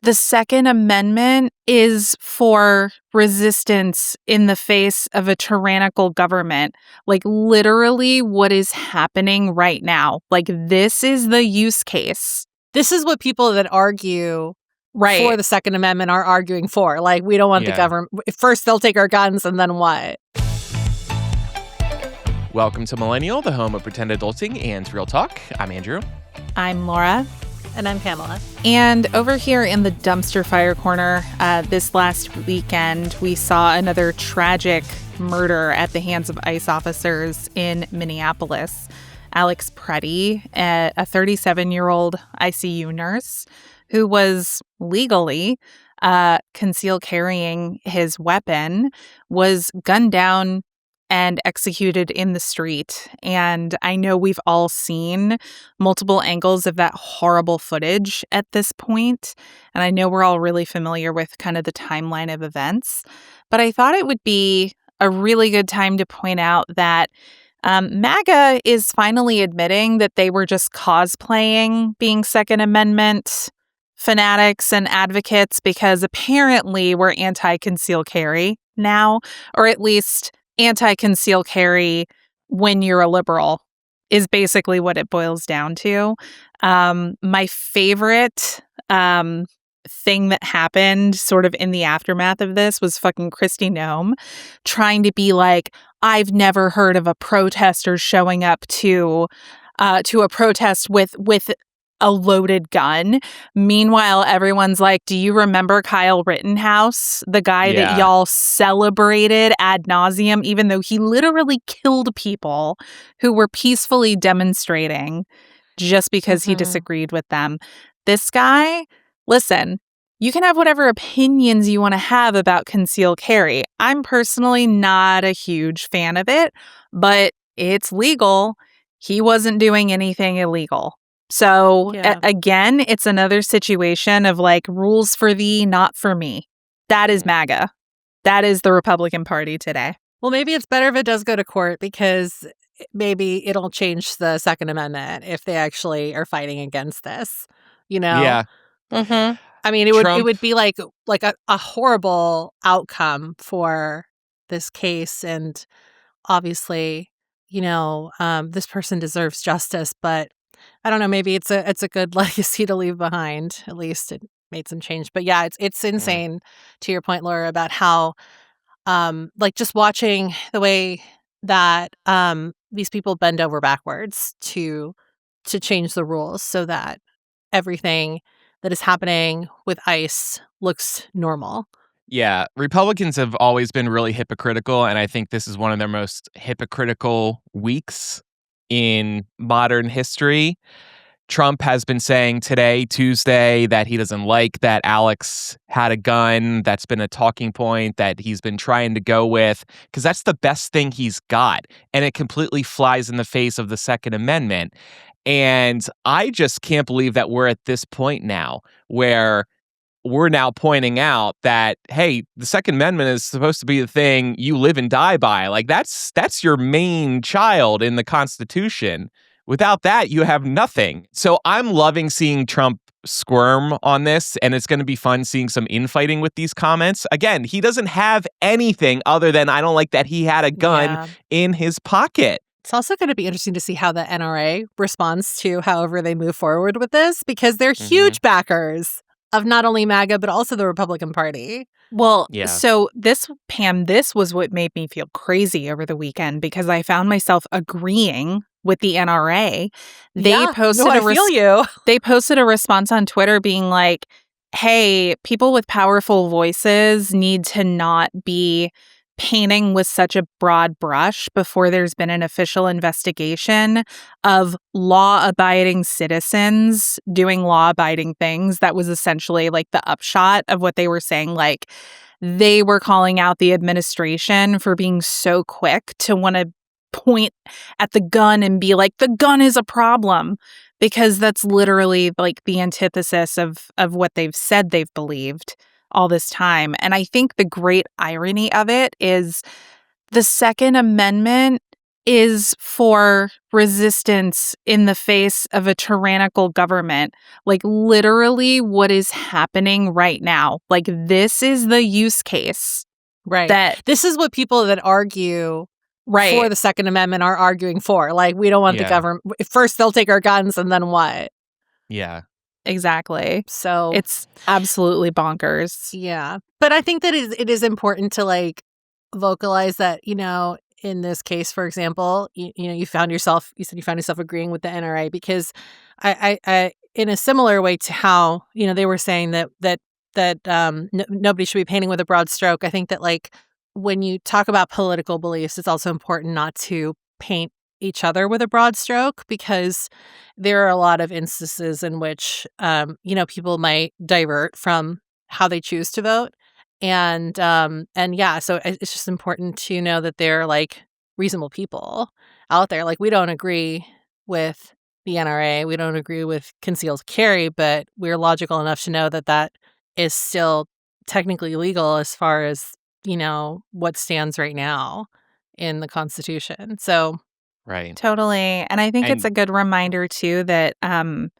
The Second Amendment is for resistance in the face of a tyrannical government. Like, literally what is happening right now. Like, this is the use case. This is what people that argue for the Second Amendment are arguing for. Like, we don't want the government. First, they'll take our guns, and then what? Welcome to Millennial, the home of pretend adulting and real talk. I'm Andrew. I'm Laura. And I'm Pamela. And over here in the dumpster fire corner, this last weekend, we saw another tragic murder at the hands of ICE officers in Minneapolis. Alex Preddy, a 37-year-old ICU nurse who was legally concealed carrying his weapon, was gunned down and executed in the street. And I know we've all seen multiple angles of that horrible footage at this point. And I know we're all really familiar with kind of the timeline of events. But I thought it would be a really good time to point out that MAGA is finally admitting that they were just cosplaying being Second Amendment fanatics and advocates, because apparently we're anti-conceal carry now, or at least anti-conceal carry when you're a liberal is basically what it boils down to. My favorite thing that happened sort of in the aftermath of this was fucking Kristi Noem trying to be like, I've never heard of a protester showing up to a protest with a loaded gun. Meanwhile, everyone's like, do you remember Kyle Rittenhouse, the guy that y'all celebrated ad nauseum, even though he literally killed people who were peacefully demonstrating just because he disagreed with them? This guy, listen, you can have whatever opinions you want to have about concealed carry. I'm personally not a huge fan of it, but it's legal. He wasn't doing anything illegal. So again, it's another situation of like, rules for thee, not for me. That is MAGA. That is the Republican Party today. Well, maybe it's better if it does go to court, because maybe it'll change the Second Amendment if they actually are fighting against this, you know? Yeah. Mm-hmm. I mean, it would be like a horrible outcome for this case. And obviously, you know, this person deserves justice, but I don't know, maybe it's a good legacy to leave behind. At least it made some change. But yeah, it's insane, to your point, Laura, about how like just watching the way that these people bend over backwards to change the rules so that everything that is happening with ICE looks normal. Yeah, Republicans have always been really hypocritical, and I think this is one of their most hypocritical weeks in modern history. Trump has been saying today, Tuesday, that he doesn't like that Alex had a gun. That's been a talking point that he's been trying to go with, because that's the best thing he's got. And it completely flies in the face of the Second Amendment. And I just can't believe that we're at this point now where we're now pointing out that, hey, the Second Amendment is supposed to be the thing you live and die by. Like, that's your main child in the Constitution. Without that, you have nothing. So I'm loving seeing Trump squirm on this, and it's going to be fun seeing some infighting with these comments. Again, he doesn't have anything other than, I don't like that he had a gun in his pocket. It's also going to be interesting to see how the NRA responds to however they move forward with this, because they're huge backers of not only MAGA, but also the Republican Party. Well, so this was what made me feel crazy over the weekend, because I found myself agreeing with the NRA. They posted a response on Twitter being like, hey, people with powerful voices need to not be painting with such a broad brush before there's been an official investigation of law-abiding citizens doing law-abiding things. That was essentially like the upshot of what they were saying. Like, they were calling out the administration for being so quick to want to point at the gun and be like, the gun is a problem, because that's literally like the antithesis of what they've said they've believed all this time. And I think the great irony of it is the Second Amendment is for resistance in the face of a tyrannical government. Like, literally what is happening right now. Like, this is the use case. Right. That this is what people that argue right. for the Second Amendment are arguing for. Like, we don't want the government. First, they'll take our guns, and then what? Yeah. Exactly. So it's absolutely bonkers. Yeah. But I think that it is important to, like, vocalize that, you know, in this case, for example, you found yourself agreeing with the NRA, because I in a similar way to how, you know, they were saying that nobody should be painting with a broad stroke. I think that, like, when you talk about political beliefs, it's also important not to paint each other with a broad stroke, because there are a lot of instances in which, you know, people might divert from how they choose to vote. And yeah, so it's just important to know that they're, like, reasonable people out there. Like, we don't agree with the NRA, we don't agree with concealed carry, but we're logical enough to know that that is still technically legal as far as, you know, what stands right now in the Constitution. So, right. Totally. And I think it's a good reminder too that gun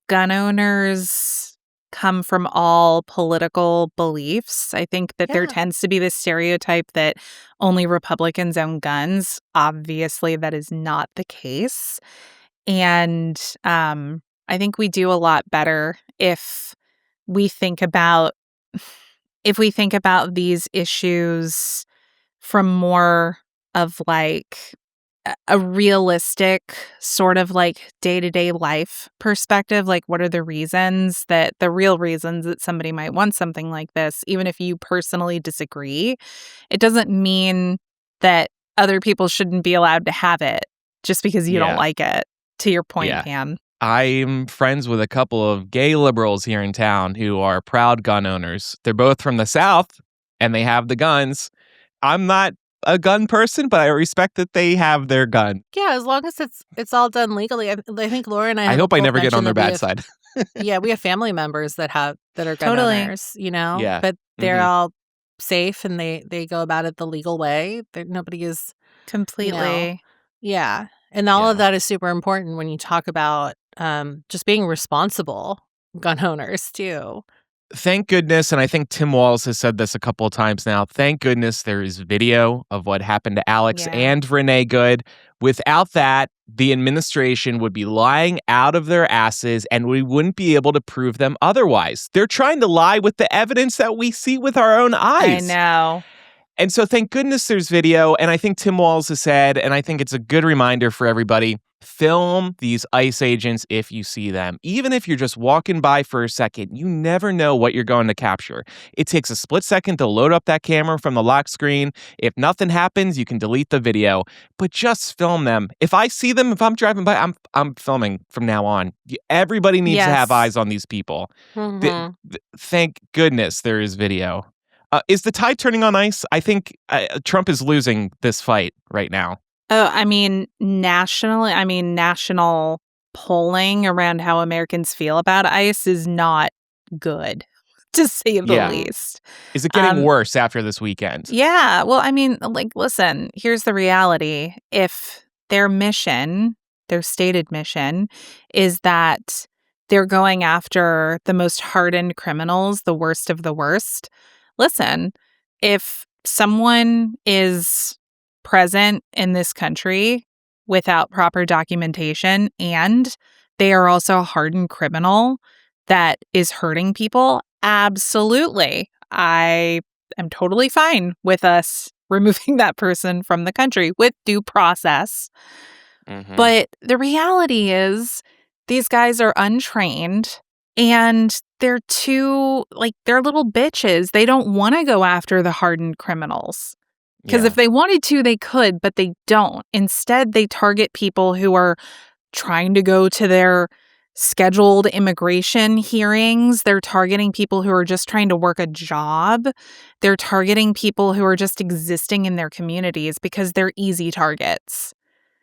owners come from all political beliefs. I think that there tends to be this stereotype that only Republicans own guns. Obviously, that is not the case. And I think we do a lot better if we think about these issues from more of, like, a realistic sort of, like, day-to-day life perspective. Like, what are the real reasons that somebody might want something like this? Even if you personally disagree, it doesn't mean that other people shouldn't be allowed to have it just because you don't like it, to your point, Pam. I'm friends with a couple of gay liberals here in town who are proud gun owners. They're both from the South, and they have the guns. I'm not a gun person, but I respect that they have their gun. Yeah, as long as it's all done legally. I think Laura and I hope I never get on their bad side. Yeah, we have family members that are gun Totally. owners, you know? Yeah. But they're all safe, and they go about it the legal way. Nobody is completely. You know, yeah. And all of that is super important when you talk about just being responsible gun owners too. Thank goodness, and I think Tim Walz has said this a couple of times now, thank goodness there is video of what happened to Alex and Renee Good. Without that, the administration would be lying out of their asses, and we wouldn't be able to prove them otherwise. They're trying to lie with the evidence that we see with our own eyes. I know. And so thank goodness there's video, and I think Tim Walz has said, and I think it's a good reminder for everybody, film these ICE agents if you see them. Even if you're just walking by for a second, you never know what you're going to capture. It takes a split second to load up that camera from the lock screen. If nothing happens, you can delete the video, but just film them. If I see them, if I'm driving by, I'm filming from now on. Everybody needs to have eyes on these people. Thank goodness there is video. Is the tide turning on ICE? I think Trump is losing this fight right now. Oh, I mean, national polling around how Americans feel about ICE is not good, to say the least. Is it getting worse after this weekend? Yeah. Well, I mean, like, listen, here's the reality. If their stated mission, is that they're going after the most hardened criminals, the worst of the worst, listen, if someone is present in this country without proper documentation and they are also a hardened criminal that is hurting people, absolutely. I am totally fine with us removing that person from the country with due process. But the reality is these guys are untrained and they're they're little bitches. They don't want to go after the hardened criminals. Because if they wanted to, they could, but they don't. Instead, they target people who are trying to go to their scheduled immigration hearings. They're targeting people who are just trying to work a job. They're targeting people who are just existing in their communities because they're easy targets.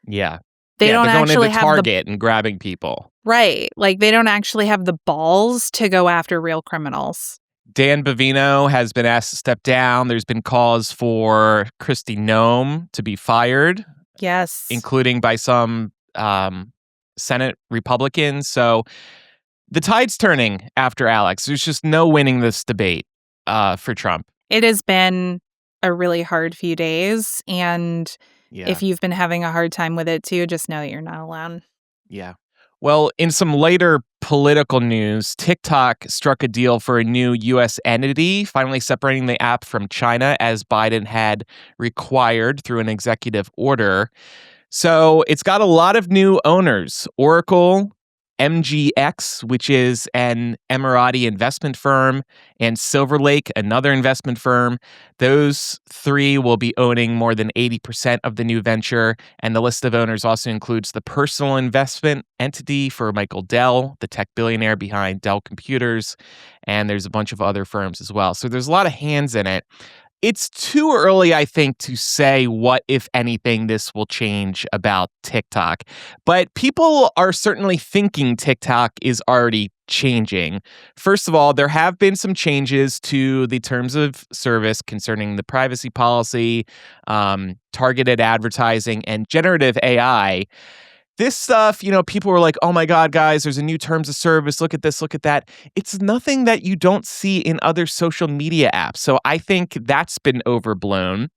Yeah. They don't actually have Target and grabbing people. Right. Like, they don't actually have the balls to go after real criminals. Dan Bavino has been asked to step down. There's been calls for Kristi Noem to be fired. Yes. including by some Senate Republicans. So the tide's turning after Alex. There's just no winning this debate for Trump. It has been a really hard few days. And Yeah. if you've been having a hard time with it too, just know that you're not alone. Yeah. Well, in some later political news, TikTok struck a deal for a new U.S. entity, finally separating the app from China as Biden had required through an executive order. So it's got a lot of new owners. Oracle, MGX, which is an Emirati investment firm, and Silver Lake, another investment firm. Those three will be owning more than 80% of the new venture. And the list of owners also includes the personal investment entity for Michael Dell, the tech billionaire behind Dell Computers. And there's a bunch of other firms as well. So there's a lot of hands in it. It's too early, I think, to say what, if anything, this will change about TikTok. But people are certainly thinking TikTok is already changing. First of all, there have been some changes to the terms of service concerning the privacy policy, targeted advertising, and generative AI. This stuff, people were like, oh my God, guys, there's a new terms of service. Look at this, look at that. It's nothing that you don't see in other social media apps. So I think that's been overblown.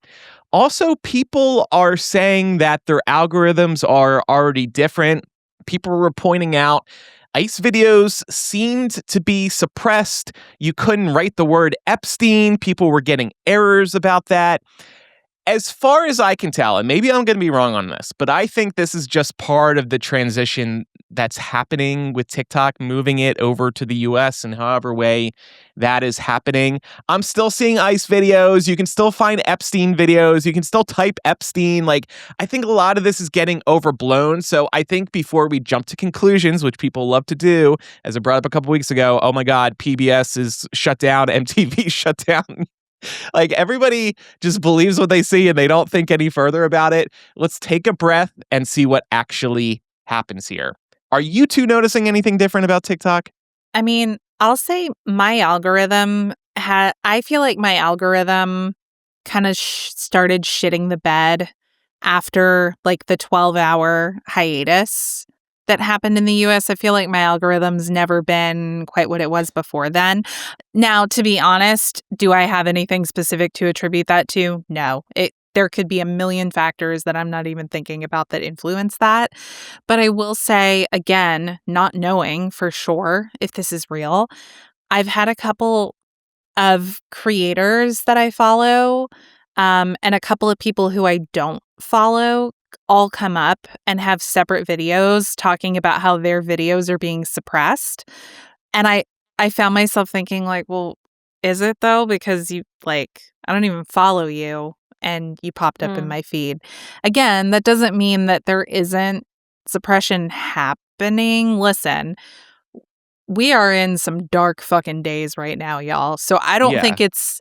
Also, people are saying that their algorithms are already different. People were pointing out ICE videos seemed to be suppressed. You couldn't write the word Epstein. People were getting errors about that. As far as I can tell, and maybe I'm going to be wrong on this, but I think this is just part of the transition that's happening with TikTok, moving it over to the US in however way that is happening. I'm still seeing ICE videos. You can still find Epstein videos. You can still type Epstein. I think a lot of this is getting overblown. So I think before we jump to conclusions, which people love to do, as I brought up a couple weeks ago, oh my God, PBS is shut down, MTV shut down. Everybody just believes what they see and they don't think any further about it. Let's take a breath and see what actually happens here. Are you two noticing anything different about TikTok? I mean, I'll say my algorithm I feel like my algorithm kind of started shitting the bed after the 12-hour hiatus that happened in the US. I feel like my algorithm's never been quite what it was before then. Now, to be honest, do I have anything specific to attribute that to? No. There could be a million factors that I'm not even thinking about that influence that. But I will say, again, not knowing for sure if this is real, I've had a couple of creators that I follow, and a couple of people who I don't follow all come up and have separate videos talking about how their videos are being suppressed. And I found myself thinking well, is it though? Because I don't even follow you and you popped up in my feed. Again, that doesn't mean that there isn't suppression happening. Listen, we are in some dark fucking days right now, y'all. So I don't think it's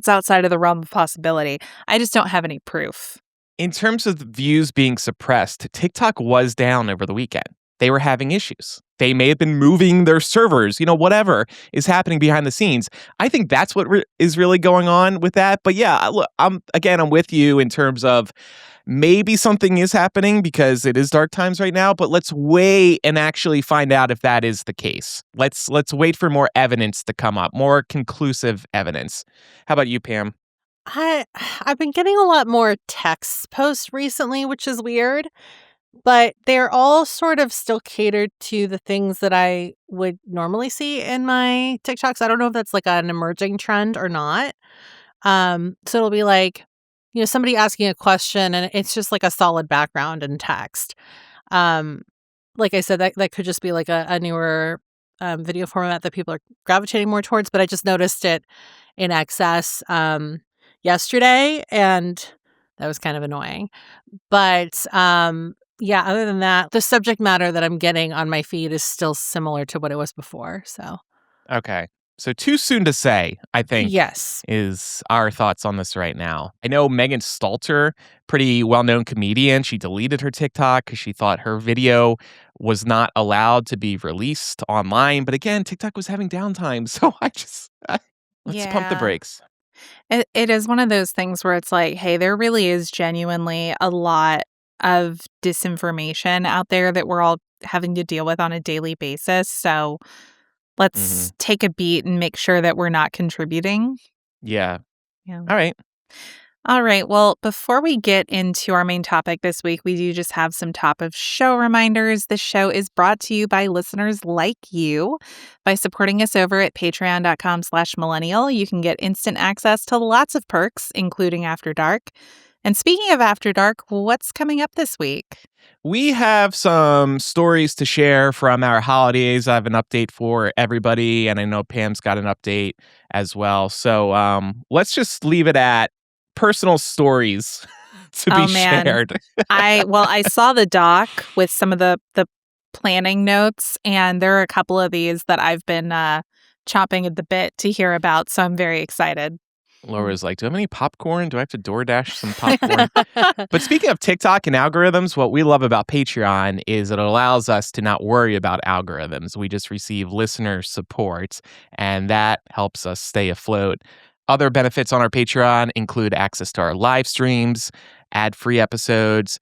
outside of the realm of possibility. I just don't have any proof. In terms of views being suppressed, TikTok was down over the weekend. They were having issues. They may have been moving their servers, whatever is happening behind the scenes. I think that's what is really going on with that. But yeah, look, I'm with you in terms of maybe something is happening because it is dark times right now, but let's wait and actually find out if that is the case. Let's wait for more evidence to come up, more conclusive evidence. How about you, Pam? I've been getting a lot more text posts recently, which is weird, but they're all sort of still catered to the things that I would normally see in my TikToks. I don't know if that's an emerging trend or not. So it'll be somebody asking a question and it's just a solid background and text. Like I said, that could just be a newer video format that people are gravitating more towards, but I just noticed it in excess yesterday, and that was kind of annoying. But yeah, other than that, the subject matter that I'm getting on my feed is still similar to what it was before. So okay. So too soon to say, I think, yes, is our thoughts on this right now. I know Megan Stalter, pretty well-known comedian, she deleted her TikTok because she thought her video was not allowed to be released online. But again, TikTok was having downtime. So let's pump the brakes. It is one of those things where it's like, hey, there really is genuinely a lot of disinformation out there that we're all having to deal with on a daily basis. So Hmm. let's take a beat and make sure that we're not contributing. Yeah. Yeah. All right. All right. Well, before we get into our main topic this week, we do just have some top of show reminders. This show is brought to you by listeners like you. By supporting us over at patreon.com/millennial, you can get instant access to lots of perks, including After Dark. And speaking of After Dark, what's coming up this week? We have some stories to share from our holidays. I have an update for everybody, and I know Pam's got an update as well. So let's just leave it at personal stories to be Oh man. shared. I saw the doc with some of the planning notes, and there are a couple of these that I've been chomping at the bit to hear about, so I'm very excited. Laura's like, do I have any popcorn? Do I have to DoorDash some popcorn? But speaking of TikTok and algorithms, what we love about Patreon is it allows us to not worry about algorithms. We just receive listener support, and that helps us stay afloat. Other benefits on our Patreon include access to our live streams, ad-free episodes,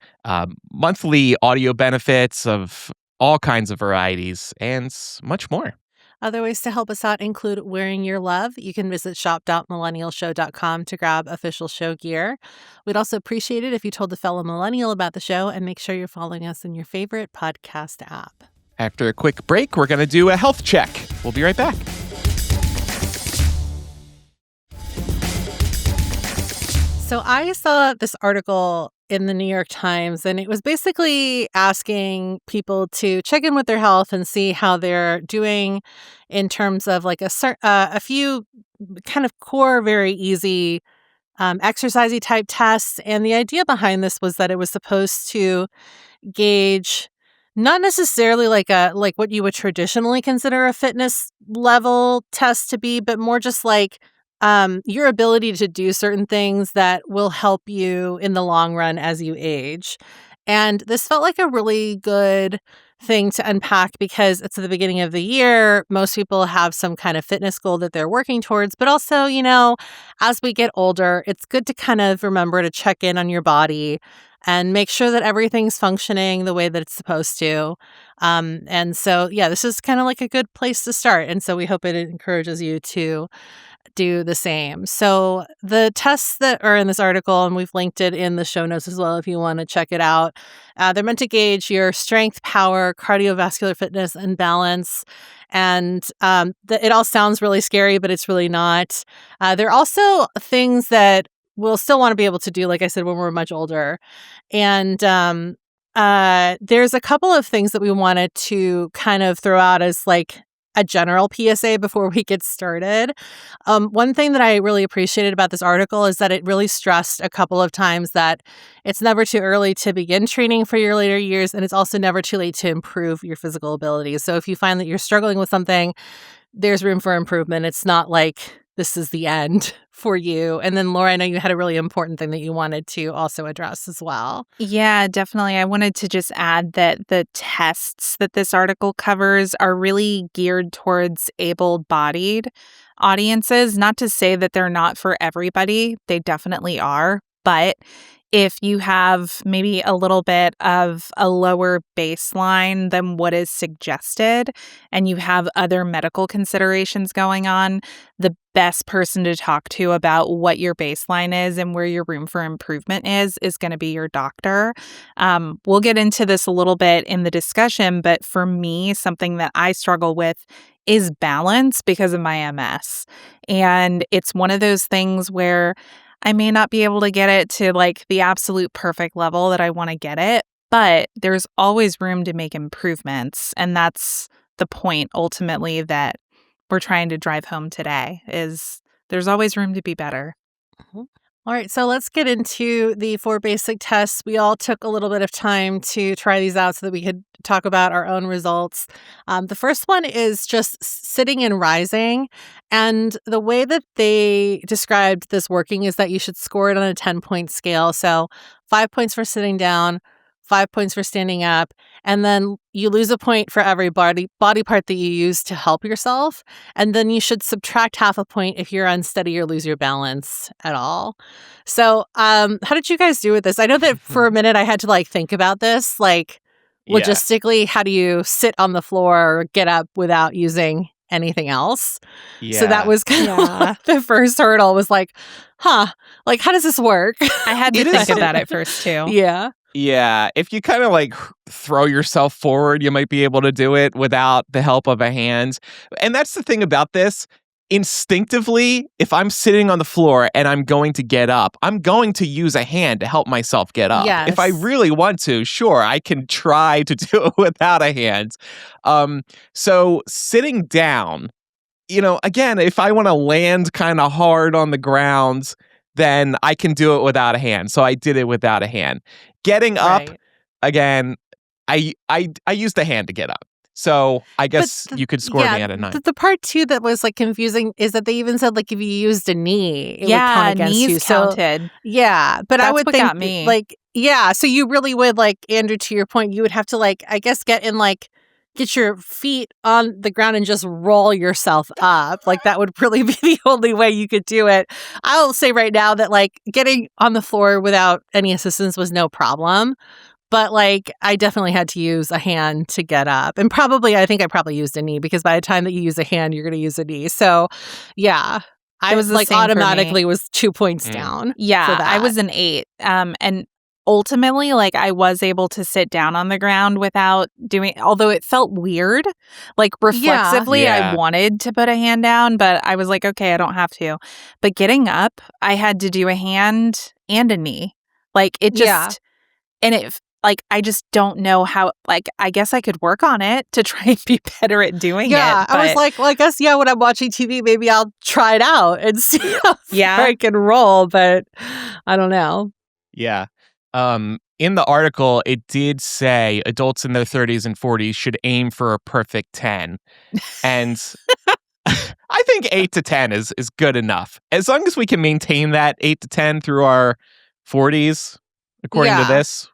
monthly audio benefits of all kinds of varieties, and much more. Other ways to help us out include wearing your love. You can visit shop.millennialshow.com to grab official show gear. We'd also appreciate it if you told a fellow millennial about the show, and make sure you're following us in your favorite podcast app. After a quick break, we're going to do a health check. We'll be right back. So I saw this article in the New York Times, and it was basically asking people to check in with their health and see how they're doing in terms of like a few kind of core, very easy exercisey type tests. And the idea behind this was that it was supposed to gauge not necessarily like what you would traditionally consider a fitness level test to be, but more just like your ability to do certain things that will help you in the long run as you age. And this felt like a really good thing to unpack because it's at the beginning of the year. Most people have some kind of fitness goal that they're working towards, but also, as we get older, it's good to kind of remember to check in on your body and make sure that everything's functioning the way that it's supposed to. And so, yeah, this is kind of like a good place to start. And so we hope it encourages you to do the same. So the tests that are in this article, and we've linked it in the show notes as well if you want to check it out, they're meant to gauge your strength, power, cardiovascular fitness, and balance. And it all sounds really scary, but it's really not. There are also things that we'll still want to be able to do, like I said, when we're much older. And there's a couple of things that we wanted to kind of throw out as like a general PSA before we get started. One thing that I really appreciated about this article is that it really stressed a couple of times that it's never too early to begin training for your later years, and it's also never too late to improve your physical abilities. So if you find that you're struggling with something, there's room for improvement. It's not like this is the end for you. And then, Laura, I know you had a really important thing that you wanted to also address as well. Yeah, definitely. I wanted to just add that the tests that this article covers are really geared towards able-bodied audiences. Not to say that they're not for everybody, they definitely are. But if you have maybe a little bit of a lower baseline than what is suggested, and you have other medical considerations going on, the best person to talk to about what your baseline is and where your room for improvement is going to be your doctor. We'll get into this a little bit in the discussion, but for me, something that I struggle with is balance because of my MS. And it's one of those things where I may not be able to get it to like the absolute perfect level that I want to get it, but there's always room to make improvements. And that's the point ultimately that we're trying to drive home today is there's always room to be better. Mm-hmm. All right, so let's get into the 4 basic tests. We all took a little bit of time to try these out so that we could talk about our own results. The first one is just sitting and rising. And the way that they described this working is that you should score it on a 10-point scale. So 5 points for sitting down, 5 points for standing up, and then you lose a point for every body part that you use to help yourself. And then you should subtract half a point if you're unsteady or lose your balance at all. So how did you guys do with this? I know that for a minute I had to like think about this, like Yeah. logistically, how do you sit on the floor or get up without using anything else? Yeah. So that was kind of like the first hurdle was like, like how does this work? I had to think about it first too. Yeah. Yeah, if you kind of like throw yourself forward, you might be able to do it without the help of a hand. And that's the thing about this. Instinctively, if I'm sitting on the floor and I'm going to get up, I'm going to use a hand to help myself get up. Yes. If I really want to, sure, I can try to do it without a hand. So sitting down, again, if I want to land kind of hard on the ground, then I can do it without a hand. So I did it without a hand. Getting up, again, I used a hand to get up. So I guess you could score me at a 9. The part too that was like confusing is that they even said like if you used a knee, it would count against knees you. counted. So, yeah, but I That's would what think got me. like so you really would like Andrew, to your point, you would have to like I guess get your feet on the ground and just roll yourself up. Like that would really be the only way you could do it. I'll say right now that like getting on the floor without any assistance was no problem. But like I definitely had to use a hand to get up. And I think I probably used a knee because by the time that you use a hand, you're going to use a knee. So yeah, I was like automatically was 2 points down. Yeah, for that. I was an 8. And ultimately, like I was able to sit down on the ground without doing, although it felt weird, like reflexively, Yeah. I wanted to put a hand down, but I was like, okay, I don't have to. But getting up, I had to do a hand and a knee. Like it just, and it, like, I just don't know how, like, I guess I could work on it to try and be better at doing it. Yeah, I was like, well, I guess, when I'm watching TV, maybe I'll try it out and see how far I can roll, but I don't know. Yeah. In the article, it did say adults in their 30s and 40s should aim for a perfect 10. And I think 8 to 10 is good enough. As long as we can maintain that 8 to 10 through our 40s, according to this.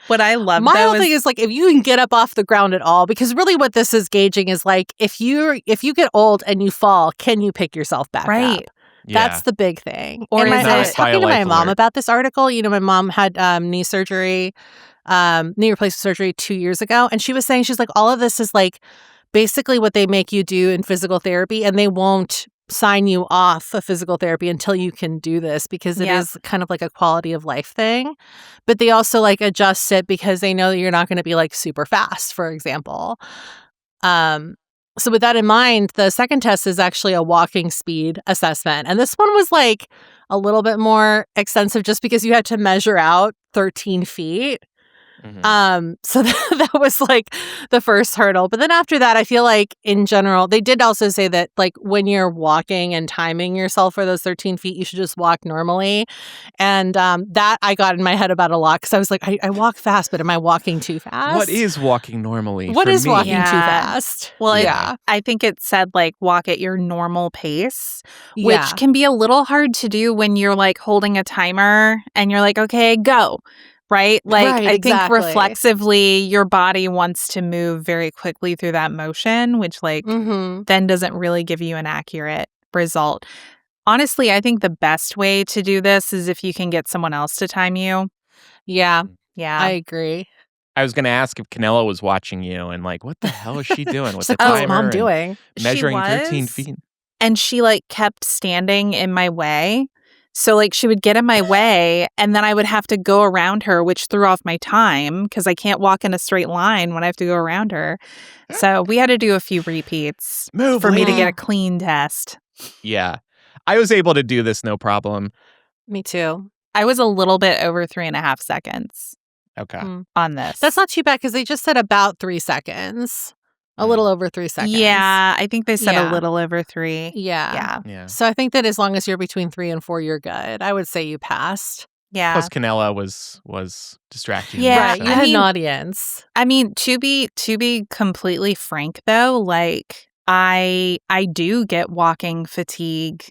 What I love, my whole thing is like if you can get up off the ground at all, because really what this is gauging is like if you get old and you fall, can you pick yourself back up? Yeah. That's the big thing. Or and is I was it- talking to my Life mom alert. about this article. My mom had knee surgery, knee replacement surgery 2 years ago, and she was saying she's like all of this is like basically what they make you do in physical therapy, and they won't sign you off of physical therapy until you can do this because it is kind of like a quality of life thing. But they also like adjust it because they know that you're not going to be like super fast, for example. So with that in mind, the second test is actually a walking speed assessment. And this one was like a little bit more extensive just because you had to measure out 13 feet. So that was like the first hurdle. But then after that, I feel like in general, they did also say that like when you're walking and timing yourself for those 13 feet, you should just walk normally. And that I got in my head about a lot because I was like, I walk fast, but am I walking too fast? What is walking normally? What for is me? walking too fast? Well, yeah. I think it said like walk at your normal pace, Yeah. which can be a little hard to do when you're like holding a timer and you're like, okay, go. Right? Like, Right, I exactly. think reflexively, your body wants to move very quickly through that motion, which like then doesn't really give you an accurate result. Honestly, I think the best way to do this is if you can get someone else to time you. Yeah. Yeah. I agree. I was going to ask if Canelo was watching you and like, what the hell is she doing with She's the like, timer? what's mom and doing? Measuring She 13 was. feet. And she like kept standing in my way. So like she would get in my way and then I would have to go around her, which threw off my time because I can't walk in a straight line when I have to go around her. So we had to do a few repeats for me to get a clean test. Yeah. I was able to do this no problem. Me too. I was a little bit over 3.5 seconds Okay. on this. That's not too bad because they just said about 3 seconds. A little over 3 seconds. Yeah, I think they said Yeah. a little over 3. Yeah. Yeah. So I think that as long as you're between 3 and 4, you're good. I would say you passed. Yeah. Plus Canelo was distracting. me, Yeah, Right. so- You had an audience. I mean, to be completely frank though, like I do get walking fatigue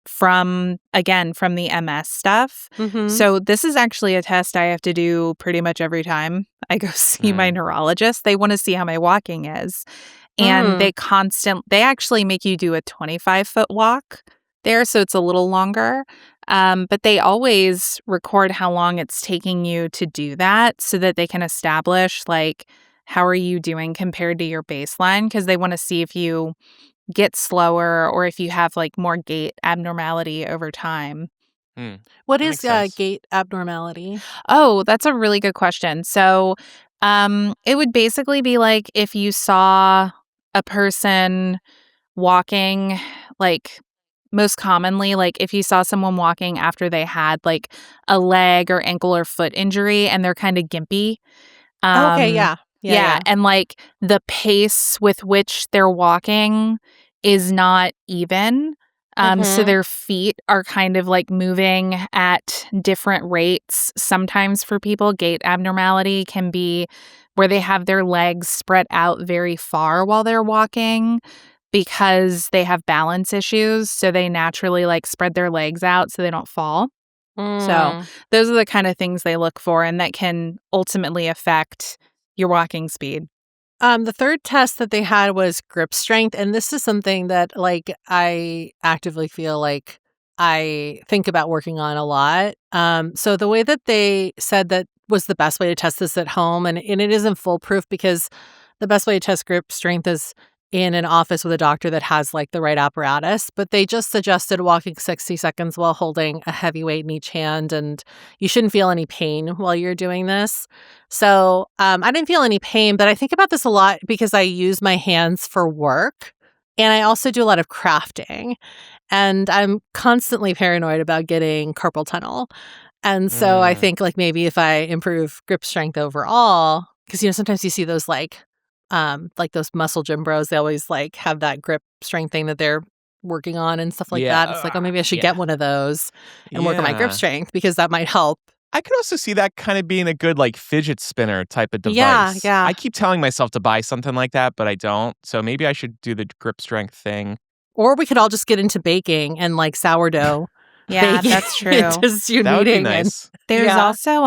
from the MS stuff. Mm-hmm. So this is actually a test I have to do pretty much every time I go see my neurologist. They want to see how my walking is. And they actually make you do a 25-foot walk there, so it's a little longer. But they always record how long it's taking you to do that so that they can establish, like, how are you doing compared to your baseline? Because they want to see if you get slower or if you have, like, more gait abnormality over time. What That is makes sense. gait abnormality? Oh, that's a really good question. So, it would basically be like if you saw a person walking, like, most commonly, like if you saw someone walking after they had like a leg or ankle or foot injury and they're kind of gimpy. Okay, yeah. Yeah, and like the pace with which they're walking is not even. So their feet are kind of like moving at different rates. Sometimes for people, gait abnormality can be where they have their legs spread out very far while they're walking because they have balance issues. So they naturally like spread their legs out so they don't fall. So those are the kind of things they look for, and that can ultimately affect your walking speed. The third test that they had was grip strength, and this is something that like I actively feel like I think about working on a lot. So the way that they said that was the best way to test this at home, and it isn't foolproof because the best way to test grip strength is in an office with a doctor that has like the right apparatus, but they just suggested walking 60 seconds while holding a heavy weight in each hand, and you shouldn't feel any pain while you're doing this. So I didn't feel any pain, but I think about this a lot because I use my hands for work and I also do a lot of crafting. And I'm constantly paranoid about getting carpal tunnel. And so I think like maybe if I improve grip strength overall, because sometimes you see those like those muscle gym bros, they always like have that grip strength thing that they're working on and stuff like that. It's like, oh, maybe I should get one of those and work on my grip strength because that might help. I could also see that kind of being a good like fidget spinner type of device. Yeah. I keep telling myself to buy something like that, but I don't. So maybe I should do the grip strength thing. Or we could all just get into baking and like sourdough. Yeah, baking. that's true. Just you That would be kneading nice. There's also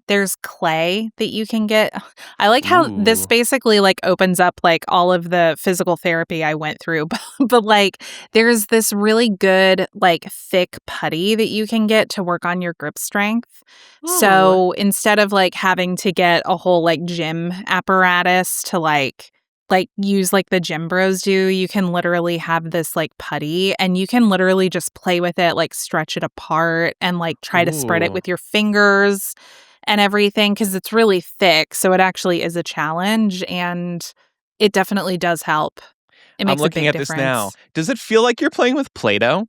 there's clay that you can get. I like how this basically like opens up like all of the physical therapy I went through, but like there's this really good like thick putty that you can get to work on your grip strength. So instead of like having to get a whole like gym apparatus to like use like the gym bros do, you can literally have this like putty and you can literally just play with it, like stretch it apart and like try to spread it with your fingers and everything because it's really thick. So it actually is a challenge and it definitely does help. It makes I'm looking a big at difference. this now. Does it feel like you're playing with Play-Doh?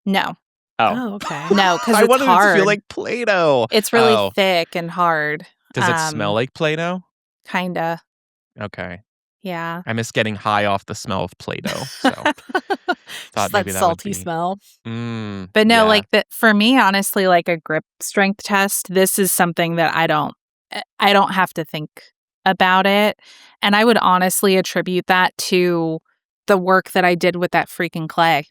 No. Oh, okay. No, because I it's wanted hard. it to feel like Play-Doh. It's really thick and hard. Does it smell like Play-Doh? Kinda. Okay. Yeah. I miss getting high off the smell of Play-Doh. So Just that salty smell. But no, like for me, honestly, like a grip strength test, this is something that I don't have to think about it. And I would honestly attribute that to the work that I did with that freaking clay.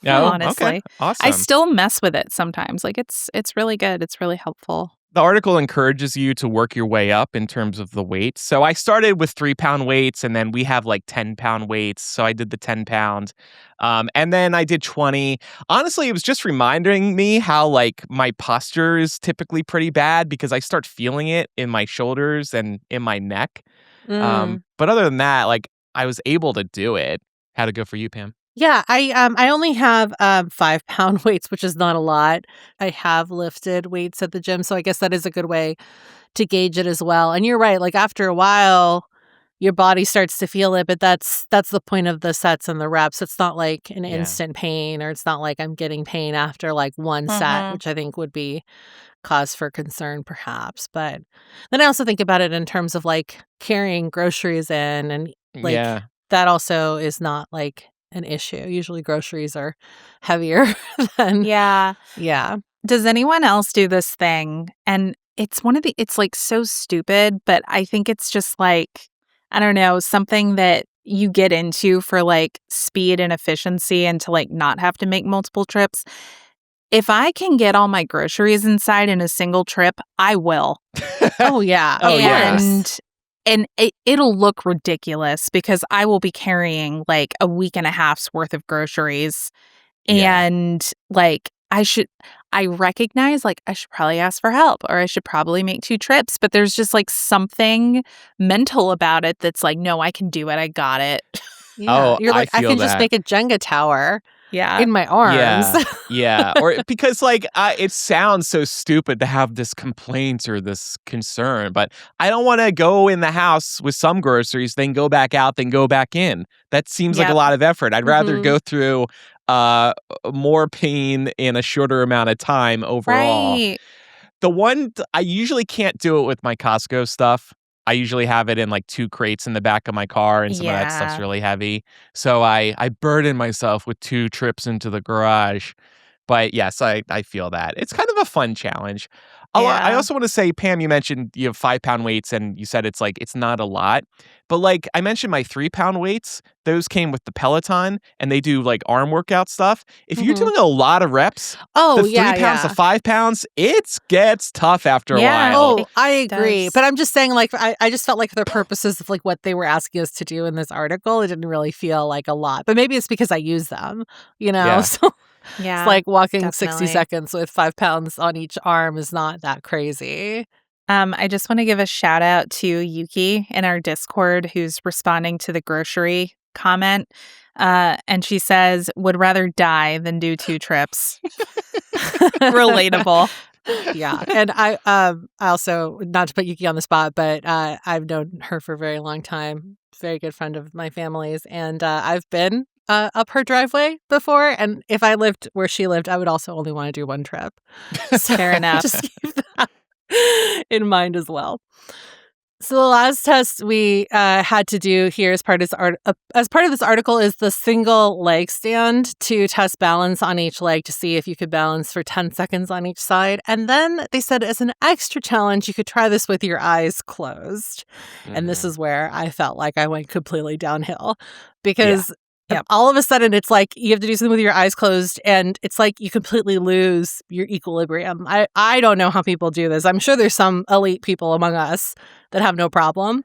Honestly. Okay. Awesome. I still mess with it sometimes. Like it's really good. It's really helpful. The article encourages you to work your way up in terms of the weight. So I started with 3-pound weights and then we have like 10-pound weights. So I did the 10-pound and then I did 20. Honestly, it was just reminding me how like my posture is typically pretty bad because I start feeling it in my shoulders and in my neck. But other than that, like I was able to do it. How'd it go for you, Pam? Yeah, I only have 5-pound weights, which is not a lot. I have lifted weights at the gym, so I guess that is a good way to gauge it as well. And you're right, like after a while, your body starts to feel it, but that's the point of the sets and the reps. It's not like an instant pain, or it's not like I'm getting pain after like one set, which I think would be cause for concern perhaps. But then I also think about it in terms of like carrying groceries in, and like that also is not like an issue. Usually groceries are heavier than Yeah. Yeah. Does anyone else do this thing? And it's it's like so stupid, but I think it's just like, I don't know, something that you get into for like speed and efficiency and to like not have to make multiple trips. If I can get all my groceries inside in a single trip, I will. Oh, yeah. Oh, yeah. And it'll look ridiculous because I will be carrying like a week and a half's worth of groceries. Yeah. And like I recognize like I should probably ask for help or I should probably make 2 trips, but there's just like something mental about it that's like, no, I can do it. I got it. Yeah. Oh, You're like, I I feel can just that. make a Jenga tower Yeah. in my arms. Yeah. Yeah. Or because like it sounds so stupid to have this complaint or this concern, but I don't want to go in the house with some groceries, then go back out, then go back in. That seems like a Yep. lot of effort. I'd rather Mhm. go through more pain in a shorter amount of time overall. Right. The one I usually can't do it with my Costco stuff. I usually have it in like 2 crates in the back of my car, and some of that stuff's Yeah. really heavy. So I burden myself with 2 trips into the garage. But yes, I feel that. It's kind of a fun challenge. I Yeah. also want to say, Pam, you mentioned you have 5-pound weights and you said it's like it's not a lot. But like I mentioned my 3-pound weights, those came with the Peloton and they do like arm workout stuff. If you're Mhm. doing a lot of reps, Oh, the 3 yeah, pounds to yeah. 5 pounds, it gets tough after a Yeah. while. Oh, It I agree. does. But I'm just saying, like, I just felt like for the purposes of like what they were asking us to do in this article, it didn't really feel like a lot. But maybe it's because I use them, you know? Yeah. So Yeah. it's like walking 60 definitely. seconds with 5 pounds on each arm is not that crazy. I just want to give a shout out to Yuki in our Discord who's responding to the grocery comment. And she says, would rather die than do 2 trips. Relatable. Yeah. And I also, not to put Yuki on the spot, but I've known her for a very long time. Very good friend of my family's. And I've been up her driveway before. And if I lived where she lived, I would also only want to do 1 trip. So Fair enough. just keep that in mind as well. So the last test we had to do here as part of this article is the single leg stand to test balance on each leg to see if you could balance for 10 seconds on each side. And then they said as an extra challenge, you could try this with your eyes closed. And this is where I felt like I went completely downhill because Yep. all of a sudden it's like you have to do something with your eyes closed and it's like you completely lose your equilibrium. I don't know how people do this. I'm sure there's some elite people among us that have no problem,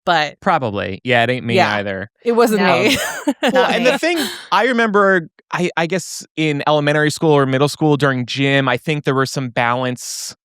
but Probably. Yeah, it ain't me Yeah. either. it wasn't No. me. Well, Not and me. the thing, I remember, I guess in elementary school or middle school during gym, I think there were some balance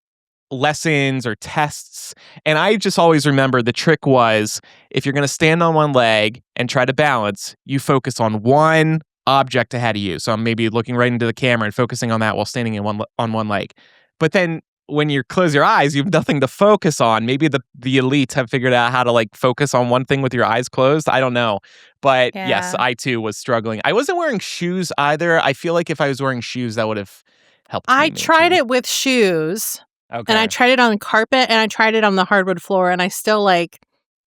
lessons or tests. And I just always remember the trick was if you're going to stand on one leg and try to balance, you focus on one object ahead of you. So I'm maybe looking right into the camera and focusing on that while standing on one leg. But then when you close your eyes, you have nothing to focus on. Maybe the elites have figured out how to like focus on one thing with your eyes closed. I don't know. But yes, Yeah. I too was struggling. I wasn't wearing shoes either. I feel like if I was wearing shoes, that would have helped me. I maybe. tried it with shoes Okay. and I tried it on carpet and I tried it on the hardwood floor and I still like,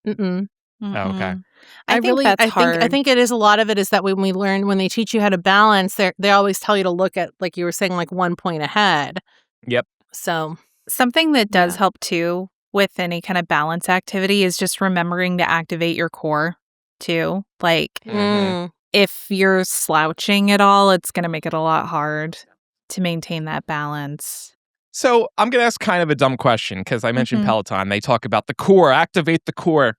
okay. Mm-mm. I think really, that's I hard. think it is a lot of it is that when they teach you how to balance, they always tell you to look at, like you were saying, like 1 point ahead. Yep. So Something that does Yeah. help too with any kind of balance activity is just remembering to activate your core too. Like Mhm. if you're slouching at all, it's going to make it a lot hard to maintain that balance. So I'm going to ask kind of a dumb question because I mentioned Mhm. Peloton. They talk about the core, activate the core.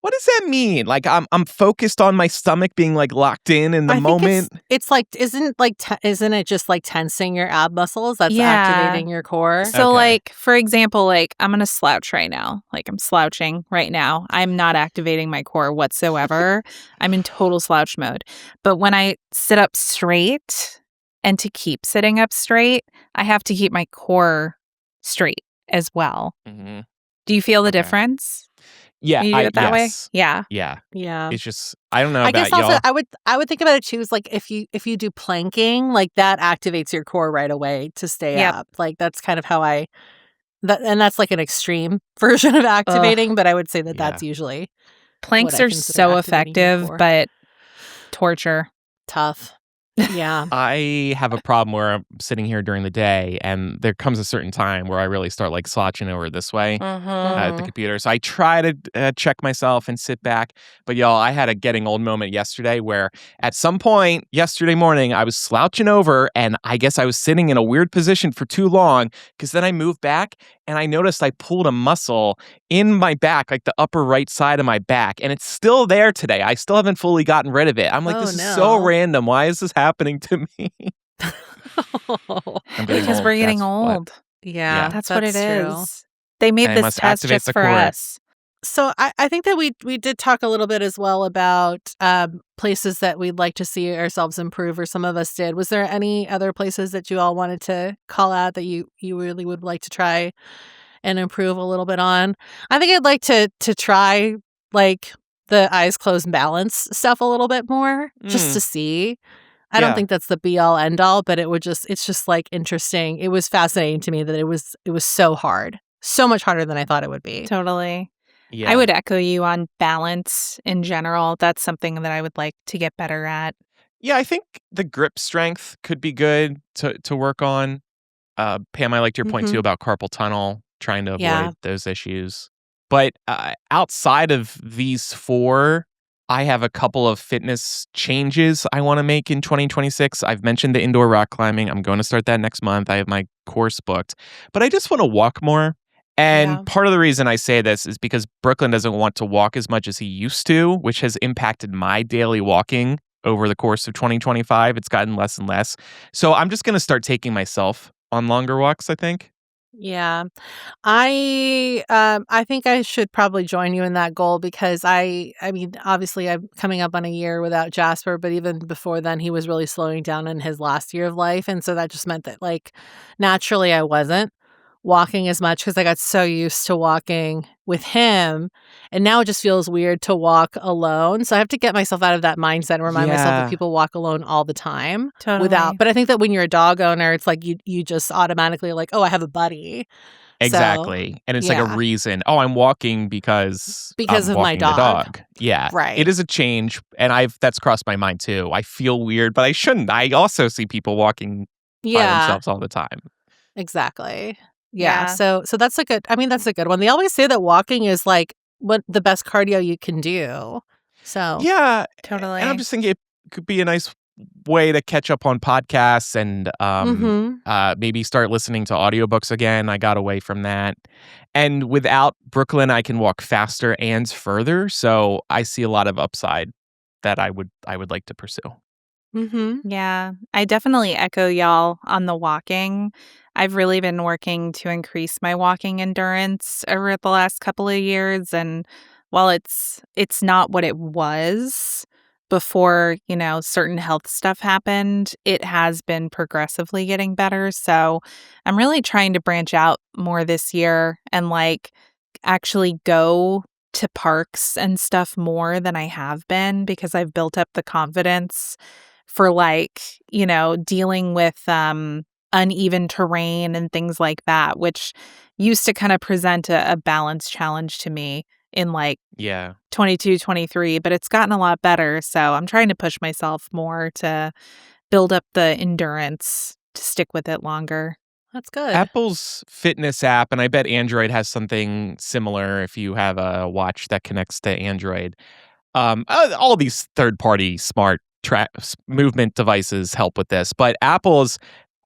What does that mean? Like I'm focused on my stomach being like locked in the I moment. think it's like isn't it just like tensing your ab muscles that's Yeah. activating your core? So Okay. like for example, like I'm going to slouch right now. Like I'm slouching right now. I'm not activating my core whatsoever. I'm in total slouch mode. But when I sit up straight and to keep sitting up straight, I have to keep my core straight as well. Mhm. Do you feel the Okay. difference? Yeah, When you do it that way? yes. Yeah. Yeah. Yeah. It's just I don't know I about guess also y'all. I would think about it too is like if you do planking, like that activates your core right away to stay Yep. up. Like that's kind of how and that's like an extreme version of activating, but I would say that Yeah. that's usually Planks what I are consider so activating your effective, core. but torture. tough. Yeah. I have a problem where I'm sitting here during the day and there comes a certain time where I really start like slouching over this way at the Mhm. computer. So I try to check myself and sit back. But y'all, I had a getting old moment yesterday where at some point yesterday morning, I was slouching over and I guess I was sitting in a weird position for too long because then I moved back and I noticed I pulled a muscle in my back, like the upper right side of my back, and it's still there today. I still haven't fully gotten rid of it. I'm like, Oh, this is so no. random. Why is this happening to me? I'm getting Because old. we're getting That's what. old. Yeah, Yeah. That's what it that's true. is. They made I this must test activate just the for cord. us. So I think that we did talk a little bit as well about places that we'd like to see ourselves improve, or some of us did. Was there any other places that you all wanted to call out that you really would like to try and improve a little bit on? I think I'd like to try like the eyes closed balance stuff a little bit more, just to see. I don't Yeah. think that's the be all end all, but it's just like interesting. It was fascinating to me that it was so hard. So much harder than I thought it would be. Totally. Yeah. I would echo you on balance in general. That's something that I would like to get better at. Yeah, I think the grip strength could be good to work on. Pam, I liked your point too Mhm. about carpal tunnel, trying to Yeah. avoid those issues. But outside of these four, I have a couple of fitness changes I want to make in 2026. I've mentioned the indoor rock climbing. I'm going to start that next month. I have my course booked, but I just want to walk more. Yeah. And part of the reason I say this is because Brooklyn doesn't want to walk as much as he used to, which has impacted my daily walking over the course of 2025. It's gotten less and less. So I'm just going to start taking myself on longer walks, I think. Yeah. I think I should probably join you in that goal, because I mean, obviously I'm coming up on a year without Jasper, but even before then he was really slowing down in his last year of life, and so that just meant that like naturally I wasn't walking as much because I got so used to walking with him, and now it just feels weird to walk alone. So I have to get myself out of that mindset and remind myself that Yeah, people walk alone all the time without. Totally. But I think that when you're a dog owner, it's like you just automatically like, oh, I have a buddy. So exactly. And it's like a yeah, reason. Oh, I'm walking because because I'm of my walking the dog. dog. Yeah. It Right. is a change. And that's crossed my mind too. I feel weird, but I shouldn't. I also see people walking by Yeah, themselves all the time. exactly. Yeah. Yeah, So that's a good, I mean, that's a good one. They always say that walking is like what the best cardio you can do. So Yeah. And I'm totally. just thinking it could be a nice way to catch up on podcasts and mhm. maybe start listening to audiobooks again. I got away from that. And without Brooklyn, I can walk faster and further. So I see a lot of upside that I would like to pursue. Mhm. Yeah, I definitely echo y'all on the walking. I've really been working to increase my walking endurance over the last couple of years, and while it's not what it was before, certain health stuff happened, it has been progressively getting better. So, I'm really trying to branch out more this year and like actually go to parks and stuff more than I have been, because I've built up the confidence for like, dealing with uneven terrain and things like that, which used to kind of present a balance challenge to me in like Yeah. 22, 23, but it's gotten a lot better. So I'm trying to push myself more to build up the endurance to stick with it longer. That's good. Apple's fitness app, and I bet Android has something similar if you have a watch that connects to Android. All these third-party smart movement devices help with this, but Apple's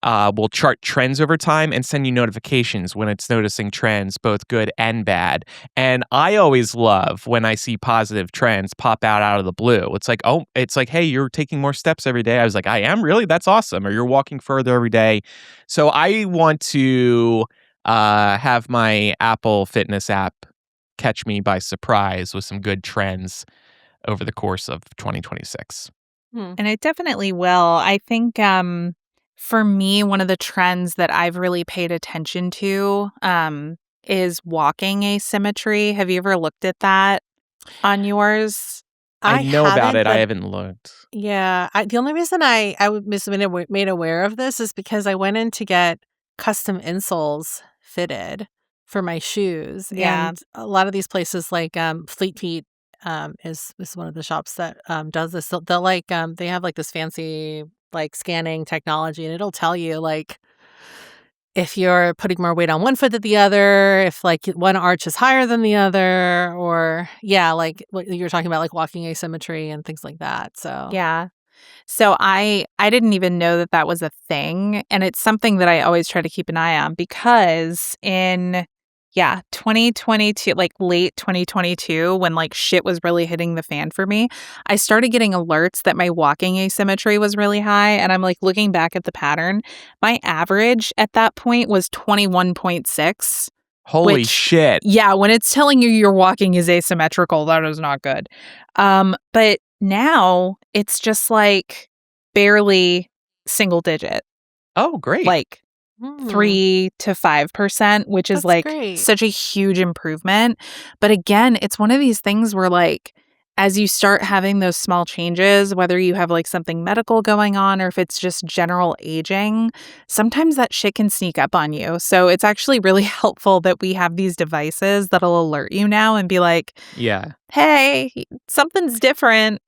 will chart trends over time and send you notifications when it's noticing trends, both good and bad. And I always love when I see positive trends pop out of the blue. It's like, hey, you're taking more steps every day. I was like, I am really? That's awesome. Or you're walking further every day. So I want to have my Apple Fitness app catch me by surprise with some good trends over the course of 2026. Hmm. And it definitely will. I think for me, one of the trends that I've really paid attention to is walking asymmetry. Have you ever looked at that on yours? I I know about haven't, it. I but haven't looked. yeah, the only reason I was made aware of this is because I went in to get custom insoles fitted for my shoes, Yeah. and a lot of these places like Fleet Feet is one of the shops that does this. They'll like they have like this fancy like scanning technology, and it'll tell you like if you're putting more weight on one foot than the other, if like one arch is higher than the other, or like what you're talking about, like walking asymmetry and things like that. So Yeah. So I didn't even know that that was a thing, and it's something that I always try to keep an eye on because in 2022, like late 2022, when like shit was really hitting the fan for me, I started getting alerts that my walking asymmetry was really high, and I'm like looking back at the pattern, my average at that point was 21.6. Holy Which, shit. yeah, when it's telling you your walking is asymmetrical, that is not good. But now it's just like barely single digit, Oh, great. like Hmm. 3 to 5%, which is That's like great. such a huge improvement. But again, it's one of these things where like as you start having those small changes, whether you have like something medical going on or if it's just general aging, sometimes that shit can sneak up on you. So it's actually really helpful that we have these devices that'll alert you now and be like, Yeah. hey, something's different.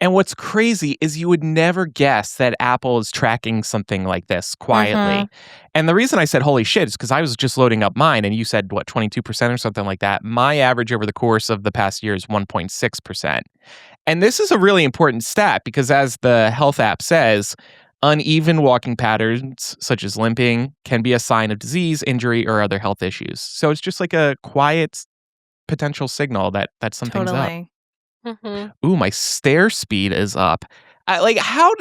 And what's crazy is you would never guess that Apple is tracking something like this quietly. And the reason I said holy shit is because I was just loading up mine and you said, what, 22% or something like that. My average over the course of the past year is 1.6%. And this is a really important stat because as the health app says, uneven walking patterns such as limping can be a sign of disease, injury, or other health issues. So it's just like a quiet potential signal that something's up. Totally. Ooh, my stair speed is up. How?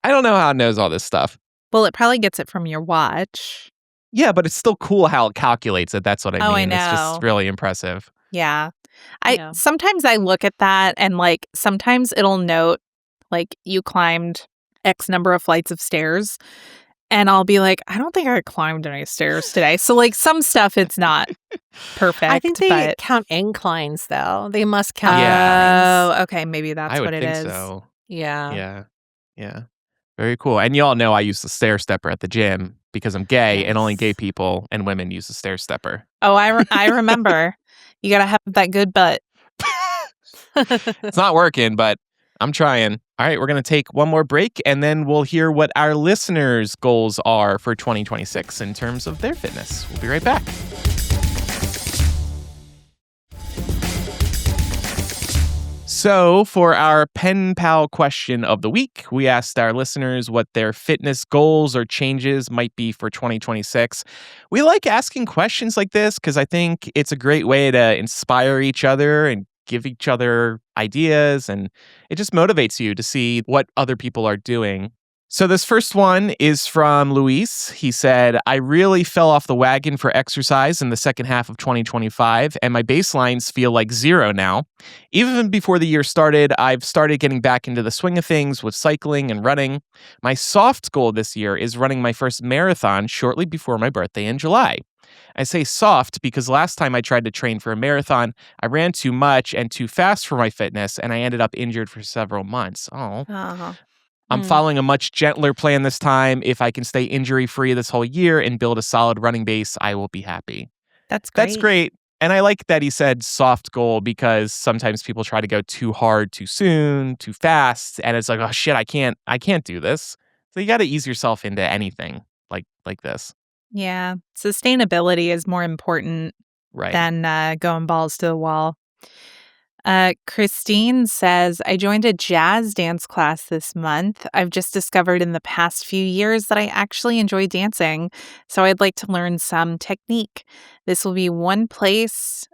I don't know how it knows all this stuff. Well, it probably gets it from your watch. Yeah, but it's still cool how it calculates it. That's what I mean. Oh, I It's know. just really impressive. Yeah. Yeah. Sometimes I look at that and like sometimes it'll note like you climbed X number of flights of stairs and I'll be like, I don't think I climbed any stairs today. So like some stuff it's not perfect. I think they but count inclines though. They must count Yeah. inclines. Oh, okay, maybe that's I would what it think is. so. Yeah. Yeah. Yeah. Very cool. And y'all know I use the stair stepper at the gym because I'm gay and only gay Yes. people and women use the stair stepper. Oh, I remember. You got to have that good butt. It's not working, but I'm trying. All right, we're going to take one more break and then we'll hear what our listeners' goals are for 2026 in terms of their fitness. We'll be right back. So, for our pen pal question of the week, we asked our listeners what their fitness goals or changes might be for 2026. We like asking questions like this because I think it's a great way to inspire each other and give each other ideas, and it just motivates you to see what other people are doing. So this first one is from Luis. He said, I really fell off the wagon for exercise in the second half of 2025, and my baselines feel like zero now. Even before the year started, I've started getting back into the swing of things with cycling and running. My soft goal this year is running my first marathon shortly before my birthday in July. I say soft because last time I tried to train for a marathon, I ran too much and too fast for my fitness, and I ended up injured for several months. Oh. Uh-huh. I'm following a much gentler plan this time. If I can stay injury-free this whole year and build a solid running base, I will be happy. That's great. That's great. And I like that he said soft goal because sometimes people try to go too hard too soon, too fast, and it's like, oh shit, I can't do this. So you got to ease yourself into anything like this. Yeah. Sustainability is more important Right. than going balls to the wall. Christine says, I joined a jazz dance class this month. I've just discovered in the past few years that I actually enjoy dancing, so I'd like to learn some technique. This will be one piece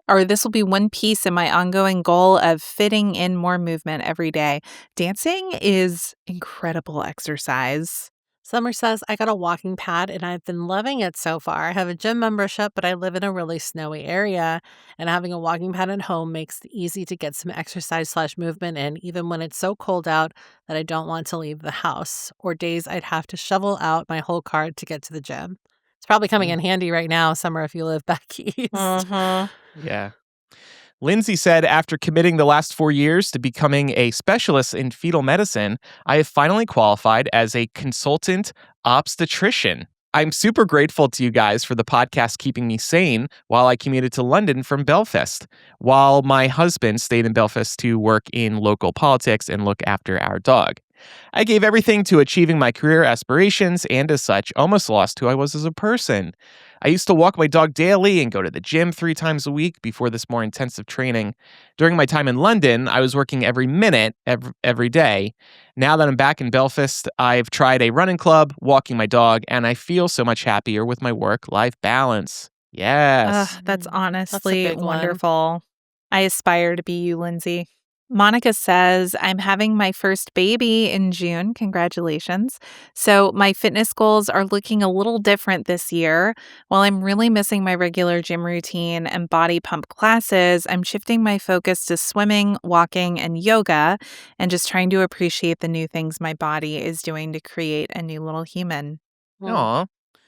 in my ongoing goal of fitting in more movement every day. Dancing is incredible exercise. Summer says, I got a walking pad and I've been loving it so far. I have a gym membership, but I live in a really snowy area, and having a walking pad at home makes it easy to get some exercise/movement in, even when it's so cold out that I don't want to leave the house, or days I'd have to shovel out my whole cart to get to the gym. It's probably coming in handy right now, Summer, if you live back east. Yeah. Lindsay said, after committing the last 4 years to becoming a specialist in fetal medicine, I have finally qualified as a consultant obstetrician. I'm super grateful to you guys for the podcast keeping me sane while I commuted to London from Belfast, while my husband stayed in Belfast to work in local politics and look after our dog. I gave everything to achieving my career aspirations and as such, almost lost who I was as a person. I used to walk my dog daily and go to the gym 3 times a week before this more intensive training. During my time in London, I was working every minute, every day. Now that I'm back in Belfast, I've tried a running club, walking my dog, and I feel so much happier with my work-life balance. Yes. That's That's a honestly big one. wonderful. I aspire to be you, Lindsay. Monica says, I'm having my first baby in June. Congratulations. So, my fitness goals are looking a little different this year. While I'm really missing my regular gym routine and body pump classes, I'm shifting my focus to swimming, walking, and yoga, and just trying to appreciate the new things my body is doing to create a new little human. Mm. Aw.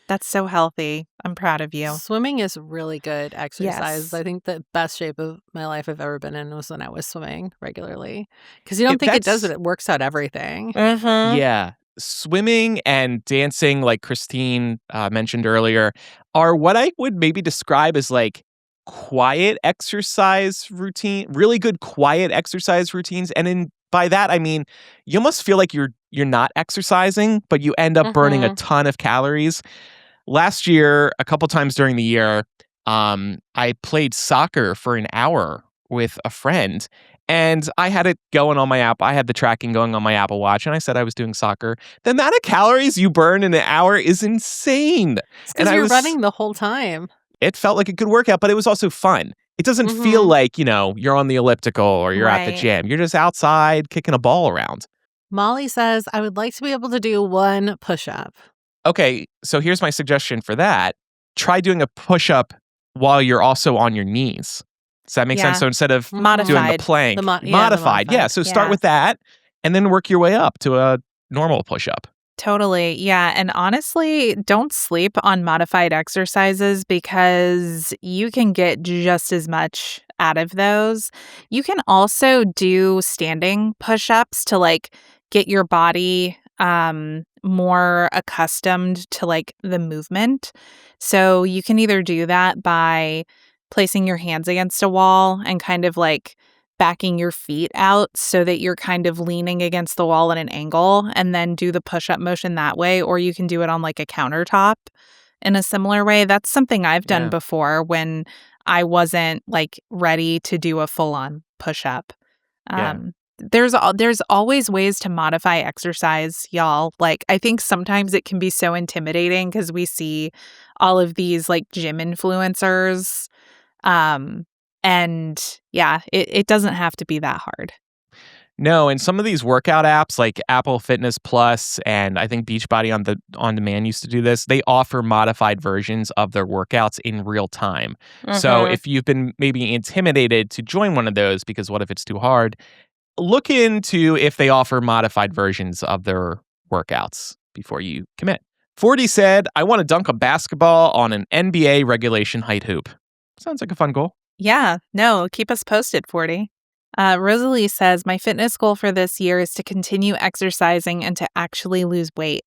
That's so healthy. I'm proud of you. Swimming is really good exercise. Yes. I think the best shape of my life I've ever been in was when I was swimming regularly. Because you don't think it does, but That's it works out everything. Mm-hmm. Yeah. Swimming and dancing, like Christine mentioned earlier, are what I would maybe describe as like quiet exercise routine, really good quiet exercise routines. And by that I mean you almost feel like you're not exercising, but you end up burning a Mhm. ton of calories. Last year, a couple times during the year, I played soccer for an hour with a friend, and I had it going on my app. I had the tracking going on my Apple Watch, and I said I was doing soccer. The amount of calories you burn in an hour is insane. It's And because you're running the whole time. it felt like a good workout, but it was also fun. It doesn't feel Mhm. like, you're on the elliptical or you're at the Right. gym. You're just outside kicking a ball around. Molly says, I would like to be able to do one push-up. Okay, so here's my suggestion for that. Try doing a push-up while you're also on your knees. Does that make Yeah. sense? So instead of doing the Modified. plank, The modified. Yeah, so start Yeah. with that and then work your way up to a normal push-up. Totally. Yeah. And honestly, don't sleep on modified exercises because you can get just as much out of those. You can also do standing push ups to like get your body more accustomed to like the movement. So you can either do that by placing your hands against a wall and kind of like backing your feet out so that you're kind of leaning against the wall at an angle and then do the push-up motion that way, or you can do it on like a countertop in a similar way. That's something I've done Yeah. before when I wasn't like ready to do a full-on push-up. Yeah. There's always ways to modify exercise, y'all. Like I think sometimes it can be so intimidating because we see all of these like gym influencers and yeah, it doesn't have to be that hard. No, and some of these workout apps like Apple Fitness Plus and I think Beachbody on demand used to do this. They offer modified versions of their workouts in real time. So Mhm. if you've been maybe intimidated to join one of those because what if it's too hard? Look into if they offer modified versions of their workouts before you commit. 40 said, I want to dunk a basketball on an NBA regulation height hoop. Sounds like a fun goal. Yeah, no, keep us posted, 40. Rosalie says, my fitness goal for this year is to continue exercising and to actually lose weight.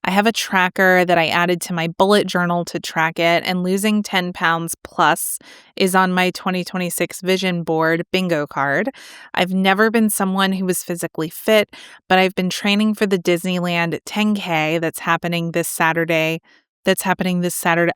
I have a tracker that I added to my bullet journal to track it, and losing 10 pounds plus is on my 2026 vision board bingo card. I've never been someone who was physically fit, but I've been training for the Disneyland 10K that's happening this Saturday.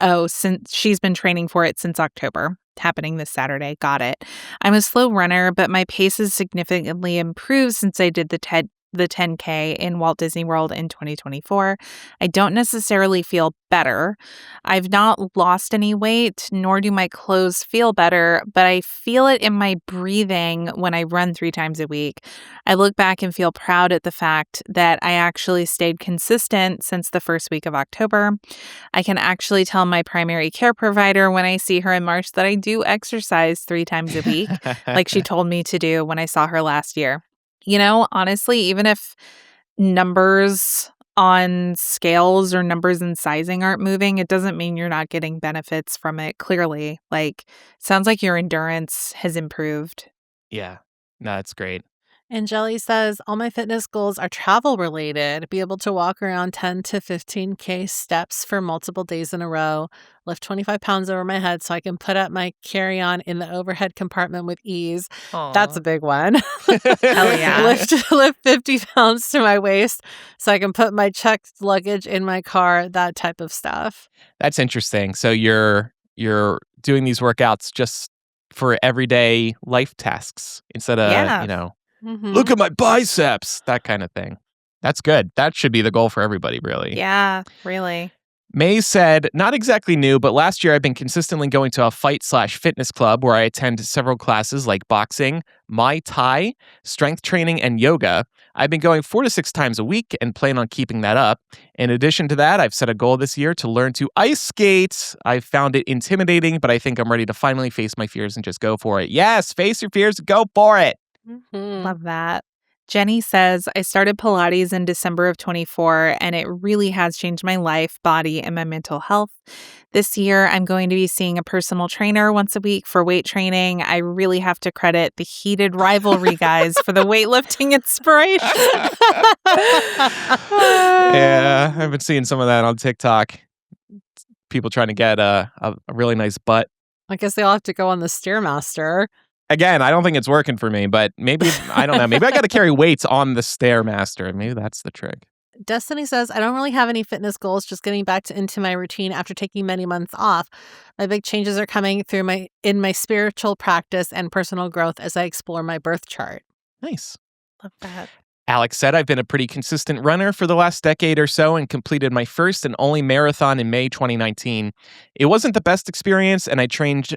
Oh, since she's been training for it since October. Happening this Saturday. Got it. I'm a slow runner, but my pace has significantly improved since I did the 10K in Walt Disney World in 2024. I don't necessarily feel better. I've not lost any weight, nor do my clothes feel better, but I feel it in my breathing when I run 3 times a week. I look back and feel proud at the fact that I actually stayed consistent since the first week of October. I can actually tell my primary care provider when I see her in March that I do exercise 3 times a week, like she told me to do when I saw her last year. Honestly, even if numbers on scales or numbers in sizing aren't moving, it doesn't mean you're not getting benefits from it, clearly. Like, sounds like your endurance has improved. Yeah. No, that's great. And Jelly says, all my fitness goals are travel related. Be able to walk around 10 to 15K steps for multiple days in a row, lift 25 pounds over my head so I can put up my carry-on in the overhead compartment with ease. That's a big one. Hell yeah. lift 50 pounds to my waist so I can put my checked luggage in my car, that type of stuff. That's interesting. So you're doing these workouts just for everyday life tasks instead of, Yeah. look at my biceps, that kind of thing. That's good. That should be the goal for everybody, really. Yeah, really. May said, not exactly new, but last year I've been consistently going to a fight/fitness club where I attend several classes like boxing, Muay Thai, strength training, and yoga. I've been going 4 to 6 times a week and plan on keeping that up. In addition to that, I've set a goal this year to learn to ice skate. I found it intimidating, but I think I'm ready to finally face my fears and just go for it. Yes, face your fears, go for it. Love that. Jenny says, I started Pilates in December of 24, and it really has changed my life, body, and my mental health. This year, I'm going to be seeing a personal trainer once a week for weight training. I really have to credit the heated rivalry guys for the weightlifting inspiration. Yeah, I've been seeing some of that on TikTok. People trying to get a really nice butt. I guess they all have to go on the Stairmaster. Again, I don't think it's working for me, but maybe, I don't know. Maybe I got to carry weights on the Stairmaster. Maybe that's the trick. Destiny says, I don't really have any fitness goals, just getting back into my routine after taking many months off. My big changes are coming through in my spiritual practice and personal growth as I explore my birth chart. Nice. Love that. Alex said, I've been a pretty consistent runner for the last decade or so and completed my first and only marathon in May 2019. It wasn't the best experience, and I trained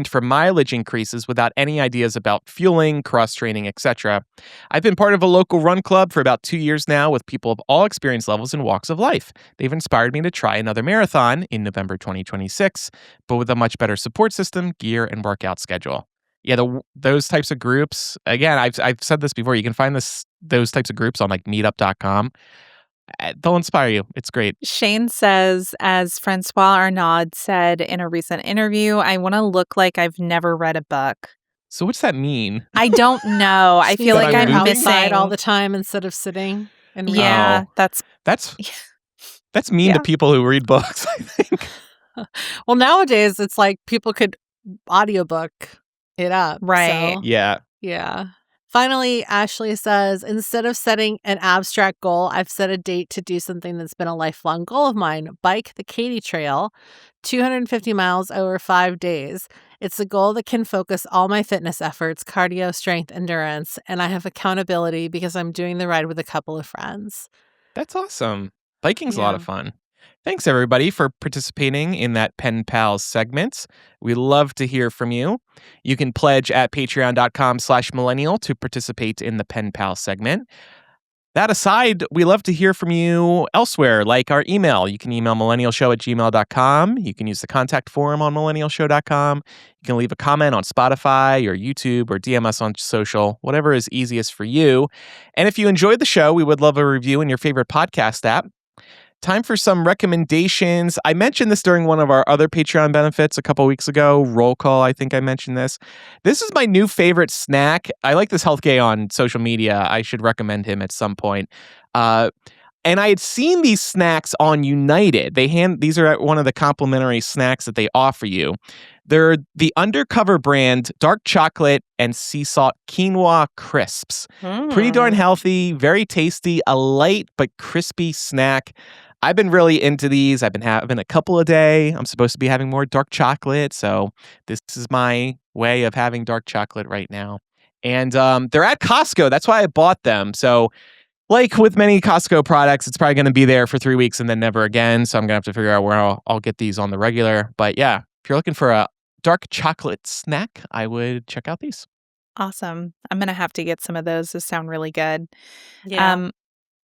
for mileage increases without any ideas about fueling, cross-training, etc. I've been part of a local run club for about 2 years now with people of all experience levels and walks of life. They've inspired me to try another marathon in November 2026, but with a much better support system, gear, and workout schedule. Yeah, those types of groups, again, I've said this before, you can find those types of groups on like meetup.com. They'll inspire you. It's great. Shane says, as Francois Arnaud said in a recent interview, I want to look like I've never read a book. So what's that mean? I don't know. I feel like I'm outside missing all the time instead of sitting and reading. Yeah, that's mean to people who read books, I think. Well, nowadays it's like people could audiobook it up. Right. So, Yeah. yeah. Finally, Ashley says, instead of setting an abstract goal, I've set a date to do something that's been a lifelong goal of mine. Bike the Katy Trail, 250 miles over 5 days. It's a goal that can focus all my fitness efforts, cardio, strength, endurance, and I have accountability because I'm doing the ride with a couple of friends. That's awesome. Biking's a lot of fun. Thanks, everybody, for participating in that Pen Pals segment. We love to hear from you. You can pledge at patreon.com/millennial to participate in the Pen Pal segment. That aside, we love to hear from you elsewhere, like our email. You can email millennialshow@gmail.com. You can use the contact form on millennialshow.com. You can leave a comment on Spotify or YouTube or DM us on social, whatever is easiest for you. And if you enjoyed the show, we would love a review in your favorite podcast app. Time for some recommendations. I mentioned this during one of our other Patreon benefits a couple weeks ago. Roll call, I think I mentioned this. This is my new favorite snack. I like this health guy on social media. I should recommend him at some point. And I had seen these snacks on United. These are one of the complimentary snacks that they offer you. They're the Undercover brand dark chocolate and sea salt quinoa crisps. Pretty darn healthy, very tasty, a light but crispy snack. I've been really into these. I've been having a couple a day. I'm supposed to be having more dark chocolate, so this is my way of having dark chocolate right now. And they're at Costco. That's why I bought them. So like with many Costco products, it's probably going to be there for 3 weeks and then never again. So I'm going to have to figure out where I'll get these on the regular. But yeah, if you're looking for a dark chocolate snack, I would check out these. Awesome. I'm going to have to get some of those. Those sound really good. Yeah.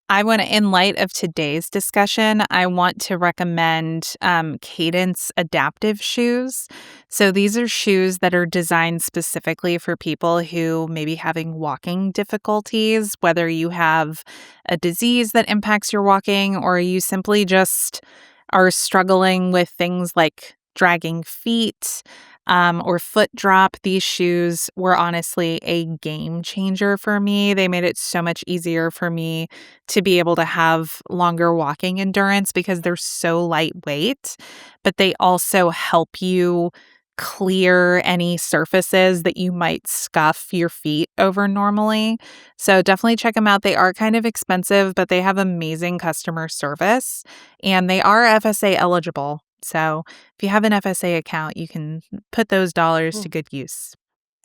In light of today's discussion, I want to recommend Cadense Adaptable Shoes. So these are shoes that are designed specifically for people who may be having walking difficulties, whether you have a disease that impacts your walking or you simply just are struggling with things like dragging feet. or foot drop. These shoes were honestly a game changer for me. They made it so much easier for me to be able to have longer walking endurance because they're so lightweight, but they also help you clear any surfaces that you might scuff your feet over normally. So definitely check them out. They are kind of expensive, but they have amazing customer service and they are FSA eligible. So if you have an FSA account, you can put those dollars to good use.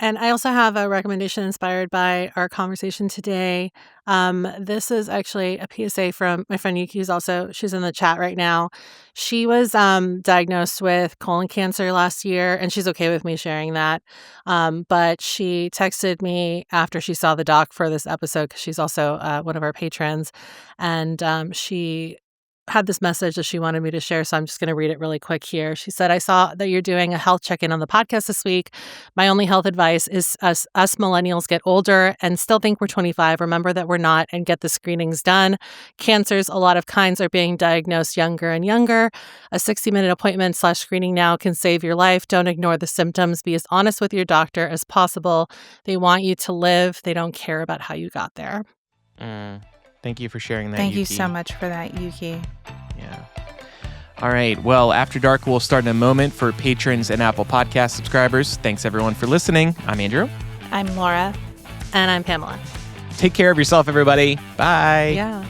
And I also have a recommendation inspired by our conversation today. This is actually a PSA from my friend Yuki, she's in the chat right now. She was diagnosed with colon cancer last year, and she's okay with me sharing that. But she texted me after she saw the doc for this episode, because she's also one of our patrons. And she had this message that she wanted me to share, so I'm just going to read it really quick here. She said, I saw that you're doing a health check-in on the podcast this week. My only health advice is us millennials get older and still think we're 25. Remember that we're not and get the screenings done. Cancers, a lot of kinds, are being diagnosed younger and younger. A 60-minute appointment/screening now can save your life. Don't ignore the symptoms. Be as honest with your doctor as possible. They want you to live. They don't care about how you got there. Thank you for sharing that, Thank Yuki. you so much for that, Yuki. Yeah. All right. Well, After Dark will start in a moment for patrons and Apple Podcast subscribers. Thanks, everyone, for listening. I'm Andrew. I'm Laura. And I'm Pamela. Take care of yourself, everybody. Bye. Yeah.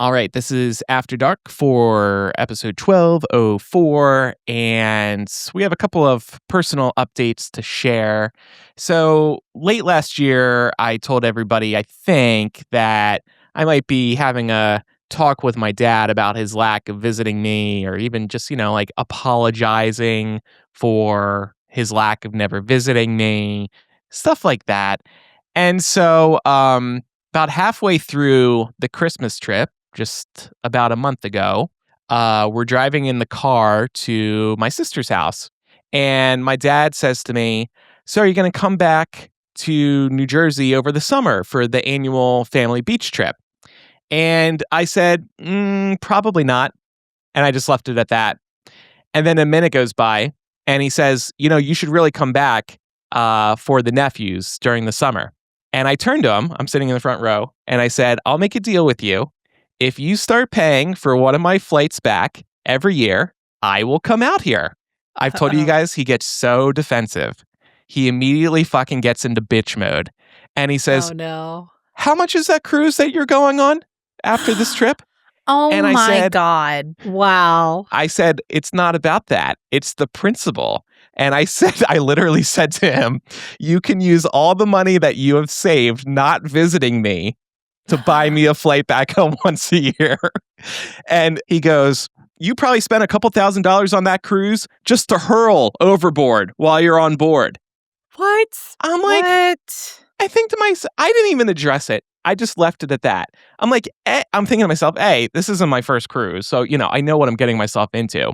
All right, this is After Dark for episode 1204, and we have a couple of personal updates to share. So late last year, I told everybody, I think, that I might be having a talk with my dad about his lack of visiting me, or even just, like apologizing for his lack of never visiting me, stuff like that. And so about halfway through the Christmas trip, just about a month ago, we're driving in the car to my sister's house. And my dad says to me, so are you going to come back to New Jersey over the summer for the annual family beach trip? And I said, probably not. And I just left it at that. And then a minute goes by and he says, you should really come back for the nephews during the summer. And I turned to him, I'm sitting in the front row, and I said, I'll make a deal with you. If you start paying for one of my flights back every year, I will come out here. I've told you guys, he gets so defensive. He immediately fucking gets into bitch mode. And he says, oh, no. How much is that cruise that you're going on after this trip? Oh, and my God. Wow. I said, it's not about that. It's the principle. And I literally said to him, you can use all the money that you have saved not visiting me to buy me a flight back home once a year. And he goes, you probably spent a couple $1,000s on that cruise just to hurl overboard while you're on board. What? I'm like, What? I think to myself, I didn't even address it. I just left it at that. I'm like, I'm thinking to myself, A, this isn't my first cruise. So, I know what I'm getting myself into.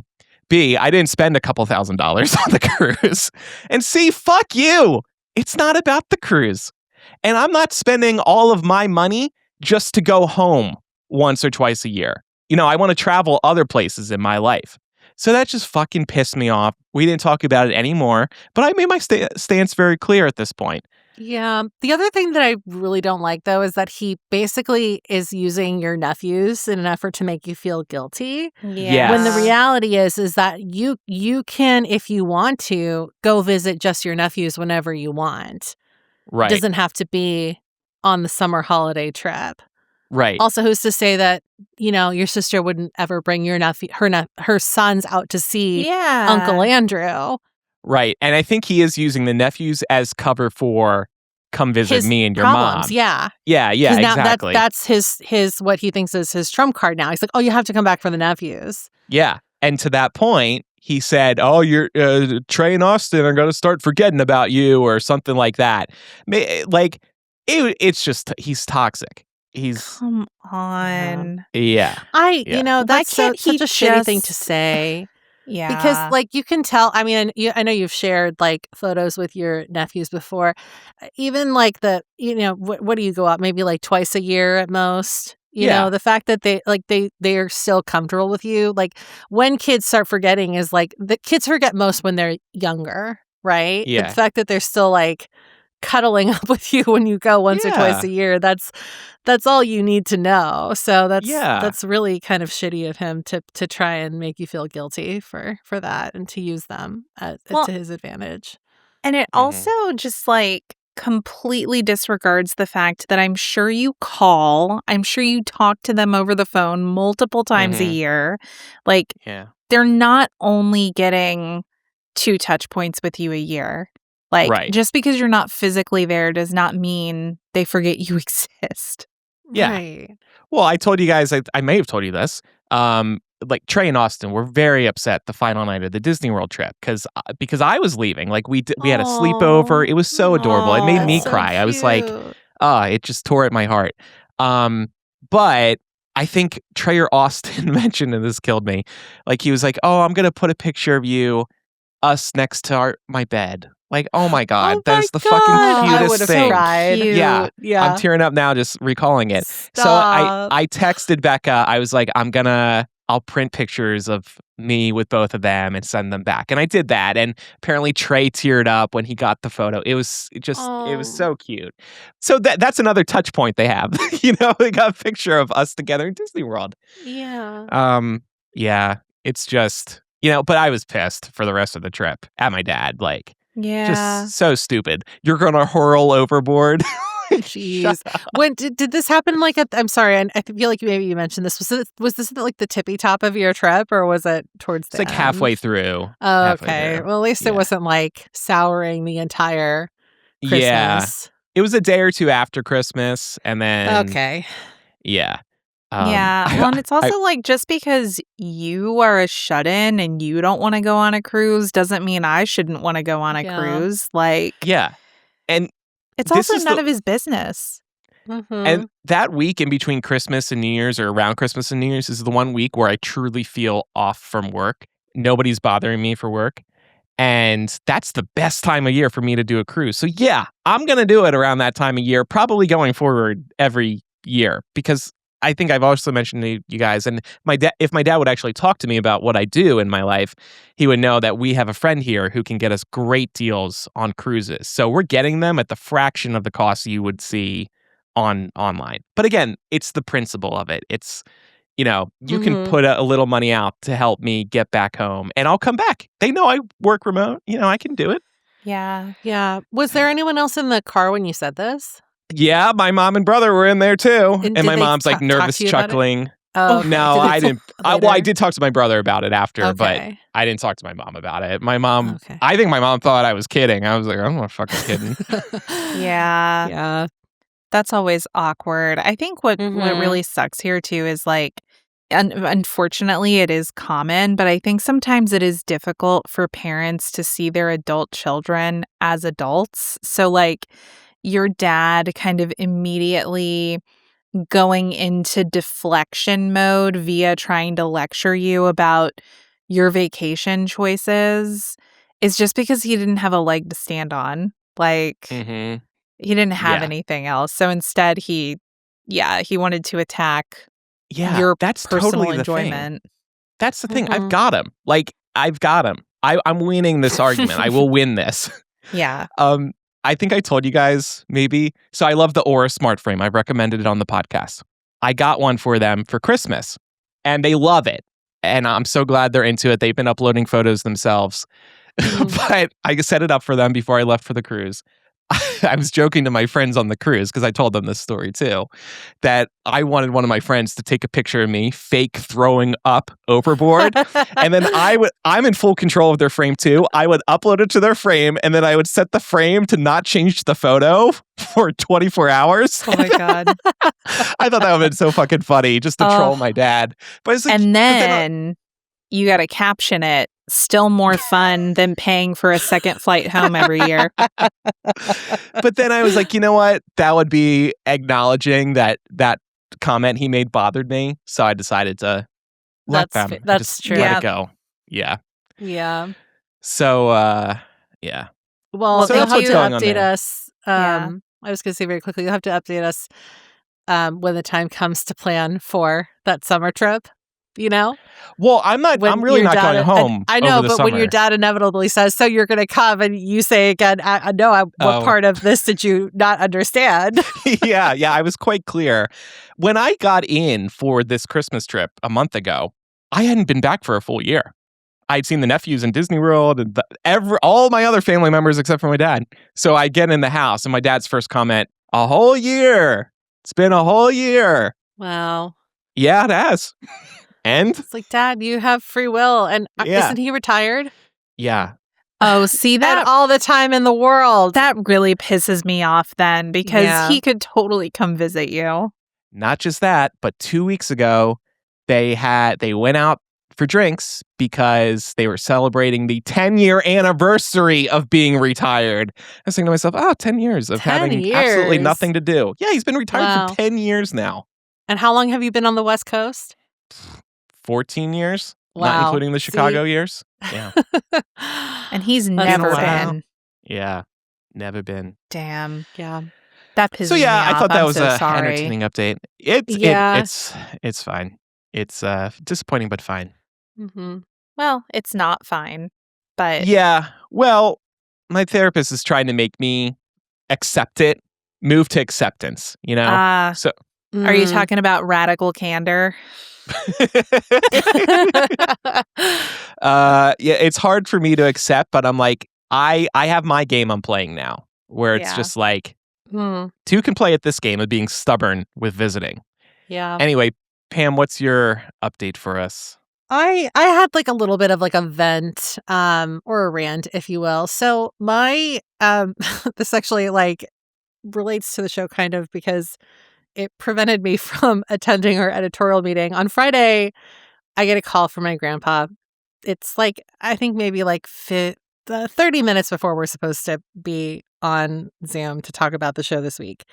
B, I didn't spend a couple $1,000s on the cruise. And C, fuck you. It's not about the cruise. And I'm not spending all of my money just to go home once or twice a year. I want to travel other places in my life. So that just fucking pissed me off. We didn't talk about it anymore, but I made my stance very clear at this point. Yeah. The other thing that I really don't like, though, is that he basically is using your nephews in an effort to make you feel guilty. Yes. When the reality is that you can, if you want to, go visit just your nephews whenever you want. Right. It doesn't have to be on the summer holiday trip. Right. Also, who's to say that, your sister wouldn't ever bring your nephew, her sons out to see Uncle Andrew? Right. And I think he is using the nephews as cover for come visit his me and your problems. mom. Yeah. Yeah, 'Cause now exactly. that's his what he thinks is his trump card now. He's like, oh, you have to come back for the nephews. Yeah. And to that point, he said, oh, you're Trey and Austin are going to start forgetting about you or something like that. Like, it's just, he's toxic. He's, Come on. yeah. That's can't such he a shitty thing to just- say. Yeah. Because, like, you can tell, I mean, I know you've shared, like, photos with your nephews before. Even, like, what do you go out? Maybe, like, twice a year at most? You know, the fact that they are still comfortable with you. Like, when kids start forgetting is, like, the kids forget most when they're younger, right? Yeah. The fact that they're still, like, cuddling up with you when you go once or twice a year, that's all you need to know. So that's really kind of shitty of him to try and make you feel guilty for that and to use them to his advantage. And it also just like completely disregards the fact that I'm sure you call, I'm sure you talk to them over the phone multiple times a year. Like, they're not only getting 2 touch points with you a year. Like, just because you're not physically there does not mean they forget you exist. Yeah. Right. Well, I told you guys, I may have told you this. Like Trey and Austin were very upset the final night of the Disney World trip because I was leaving. Like we had a sleepover. It was so adorable. It made me cry. So I was like, it just tore at my heart. But I think Trey or Austin mentioned, and this killed me. Like he was like, "Oh, I'm gonna put a picture of us next to my bed." Like, oh my God, that is the fucking cutest thing. Yeah. I'm tearing up now just recalling it. Stop. So I texted Becca. I was like, I'll print pictures of me with both of them and send them back. And I did that. And apparently Trey teared up when he got the photo. It was so cute. So that's another touch point they have. They got a picture of us together in Disney World. Yeah. Yeah, it's just, but I was pissed for the rest of the trip at my dad. Like, just so stupid. You're going to hurl overboard. Jeez. When did this happen? Like, I'm sorry, I feel like maybe you mentioned this. Was this like the tippy top of your trip, or was it towards the end? It's like halfway through. Oh, okay. Well, at least it wasn't like souring the entire Christmas. Yeah. It was a day or two after Christmas, and then yeah. Well, and it's also like just because you are a shut-in and you don't want to go on a cruise doesn't mean I shouldn't want to go on a cruise. Like, and it's also none of his business. And that week in between Christmas and New Year's, or around Christmas and New Year's, is the one week where I truly feel off from work. Nobody's bothering me for work. And that's the best time of year for me to do a cruise. So yeah, I'm going to do it around that time of year, probably going forward every year, because I think I've also mentioned to you guys, and if my dad would actually talk to me about what I do in my life, he would know that we have a friend here who can get us great deals on cruises. So we're getting them at the fraction of the cost you would see online. But again, it's the principle of it. It's, you can put a little money out to help me get back home, and I'll come back. They know I work remote. I can do it. Yeah. Yeah. Was there anyone else in the car when you said this? Yeah, my mom and brother were in there too. And my mom's like nervous chuckling. Oh, no, I didn't. I did talk to my brother about it after, but I didn't talk to my mom about it. My mom, I think my mom thought I was kidding. I was like, I'm not fucking kidding. Yeah. That's always awkward. I think what really sucks here too is like, unfortunately, it is common, but I think sometimes it is difficult for parents to see their adult children as adults. So like, your dad kind of immediately going into deflection mode via trying to lecture you about your vacation choices is just because he didn't have a leg to stand on. Like, he didn't have anything else. So instead, he wanted to attack your that's personal totally enjoyment. The thing. That's the thing. I've got him. Like, I've got him. I'm winning this argument. I will win this. Yeah. I think I told you guys maybe. So I love the Aura smart frame. I've recommended it on the podcast. I got one for them for Christmas and they love it. And I'm so glad they're into it. They've been uploading photos themselves. But I set it up for them before I left for the cruise. I was joking to my friends on the cruise because I told them this story too, that I wanted one of my friends to take a picture of me fake throwing up overboard. And then I'm in full control of their frame too. I would upload it to their frame and then I would set the frame to not change the photo for 24 hours. Oh my God. I thought that would have been so fucking funny just to troll my dad. But it's like, and then you got to caption it. Still more fun than paying for a second flight home every year. But then I was like, you know what? That would be acknowledging that comment he made bothered me. So I decided to let them. That's true. Let it go. Yeah. Yeah. So, yeah. Well, so you'll that's have what's to going on update there. us. I was going to say very quickly, you'll have to update us when the time comes to plan for that summer trip. You know? Well, I'm really not going home. I know, over the but summer. when your dad inevitably says, so you're going to come and you say again, what part of this did you not understand? yeah. I was quite clear. When I got in for this Christmas trip a month ago, I hadn't been back for a full year. I'd seen the nephews in Disney World and all my other family members except for my dad. So I get in the house and my dad's first comment, a whole year. It's been a whole year. Wow. Yeah, it has. And it's like, Dad, you have free will. And isn't he retired? Yeah. Oh, see that? And all the time in the world. That really pisses me off then because he could totally come visit you. Not just that, but 2 weeks ago, they went out for drinks because they were celebrating the 10-year anniversary of being retired. I was thinking to myself, 10 years of having absolutely nothing to do. Yeah, he's been retired for 10 years now. And how long have you been on the West Coast? 14 years, not including the Chicago years. Yeah. And he's never been. Yeah, never been. Damn. Yeah. That pisses me off. I thought that was so an sorry. entertaining update. It's fine. It's disappointing, but fine. Mm-hmm. Well, it's not fine, but yeah. Well, my therapist is trying to make me accept it, move to acceptance. You know. So, are you talking about radical candor? It's hard for me to accept, but I'm like, I have my game I'm playing now, where it's just like two can play at this game of being stubborn with visiting. Yeah. Anyway, Pam, what's your update for us? I had like a little bit of like a vent or a rant, if you will. So my this actually like relates to the show kind of because it prevented me from attending our editorial meeting. On Friday, I get a call from my grandpa. It's like, I think maybe like 30 minutes before we're supposed to be on Zoom to talk about the show this week.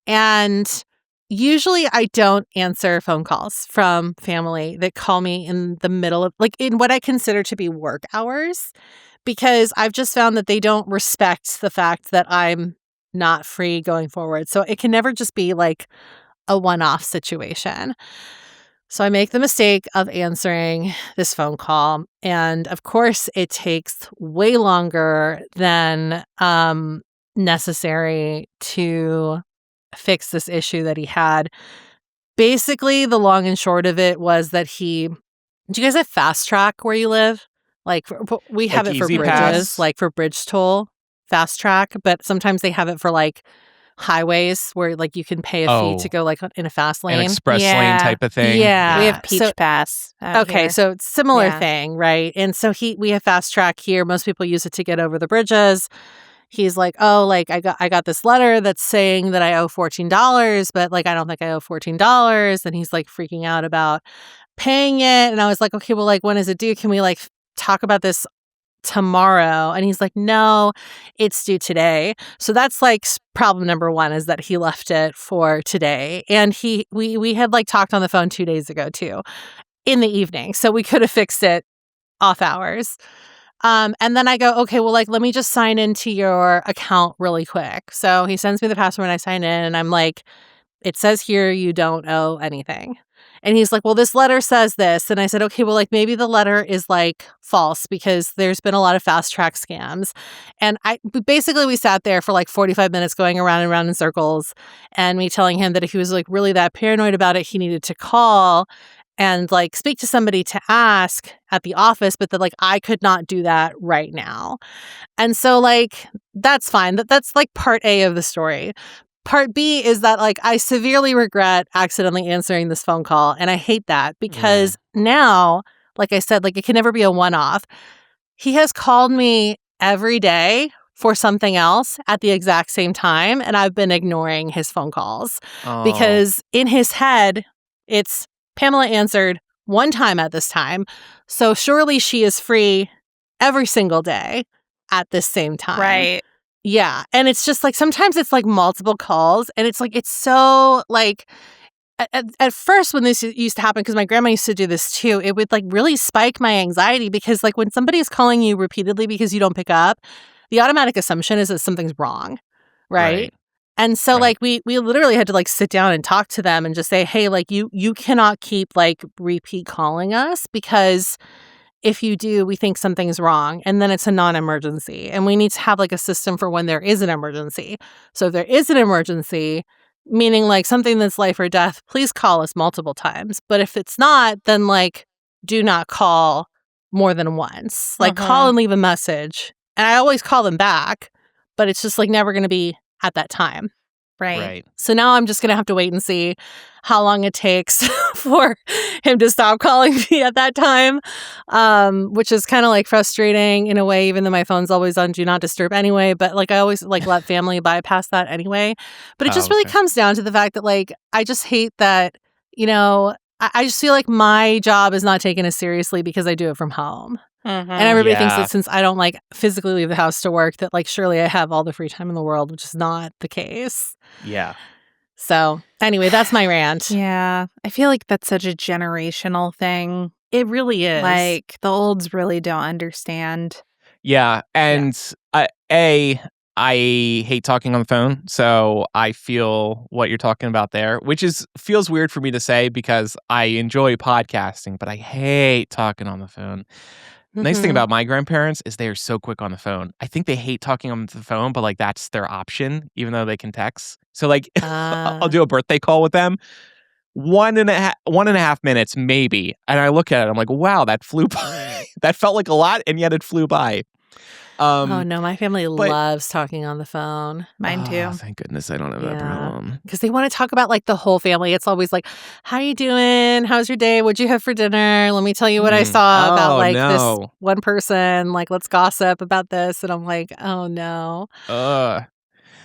And usually I don't answer phone calls from family that call me in the middle of, like in what I consider to be work hours, because I've just found that they don't respect the fact that I'm not free going forward. So it can never just be like a one-off situation. So I make the mistake of answering this phone call. And of course, it takes way longer than necessary to fix this issue that he had. Basically, the long and short of it was that do you guys have Fast Track where you live? Like we have it for bridges, Pass? like for bridge toll. Fast Track, but sometimes they have it for like highways where like you can pay a fee to go like in a fast lane, an express lane type of thing. Yeah, we have Peach Pass. Okay, here. so it's similar thing, right? And so we have Fast Track here. Most people use it to get over the bridges. He's like, oh, like I got this letter that's saying that I owe $14, but like I don't think I owe $14. And he's like freaking out about paying it. And I was like, okay, well, like when is it due? Can we like talk about this tomorrow? And he's like, no, it's due today. So that's like problem number one, is that he left it for today. And we had like talked on the phone 2 days ago too, in the evening. So we could have fixed it off hours. And then I go, okay, well, like, let me just sign into your account really quick. So he sends me the password and I sign in and I'm like, it says here you don't owe anything. And he's like, well, this letter says this. And I said, okay, well, like maybe the letter is like false because there's been a lot of Fast Track scams. And we sat there for like 45 minutes going around and around in circles and me telling him that if he was like really that paranoid about it, he needed to call and like speak to somebody to ask at the office, but that like I could not do that right now. And so like, that's fine. That's like part A of the story. Part B is that like I severely regret accidentally answering this phone call. And I hate that because now, like I said, like it can never be a one-off. He has called me every day for something else at the exact same time, and I've been ignoring his phone calls Oh. because in his head, it's Pamela answered one time at this time, so surely she is free every single day at this same time. Right. Yeah. And it's just like sometimes it's like multiple calls, and it's like it's so like at first when this used to happen, because my grandma used to do this too, it would like really spike my anxiety because like when somebody is calling you repeatedly because you don't pick up, the automatic assumption is that something's wrong, right? And so like we literally had to like sit down and talk to them and just say, hey, like you cannot keep like repeat calling us, because if you do, we think something's wrong, and then it's a non-emergency, and we need to have like a system for when there is an emergency. So if there is an emergency, meaning like something that's life or death, please call us multiple times. But if it's not, then like do not call more than once. Like call and leave a message. And I always call them back, but it's just like never going to be at that time. Right. So now I'm just going to have to wait and see how long it takes for him to stop calling me at that time, which is kind of like frustrating in a way, even though my phone's always on Do Not Disturb anyway. But like I always like let family bypass that anyway. But it just really comes down to the fact that like I just hate that, you know, I just feel like my job is not taken as seriously because I do it from home. And everybody thinks that since I don't like physically leave the house to work, that like surely I have all the free time in the world, which is not the case. Yeah. So anyway, that's my rant. Yeah. I feel like that's such a generational thing. It really is. Like the olds really don't understand. Yeah. And I hate talking on the phone. So I feel what you're talking about there, which feels weird for me to say because I enjoy podcasting, but I hate talking on the phone. Nice thing about my grandparents is they are so quick on the phone. I think they hate talking on the phone, but like that's their option, even though they can text. So like I'll do a birthday call with them. 1.5 minutes, maybe. And I look at it, I'm like, wow, that flew by. That felt like a lot, and yet it flew by. Oh no, my family loves talking on the phone. Mine too. Thank goodness I don't have that problem. Because they want to talk about like the whole family. It's always like, how you doing? How's your day? What'd you have for dinner? Let me tell you what I saw about like this one person. Like, let's gossip about this. And I'm like, oh no.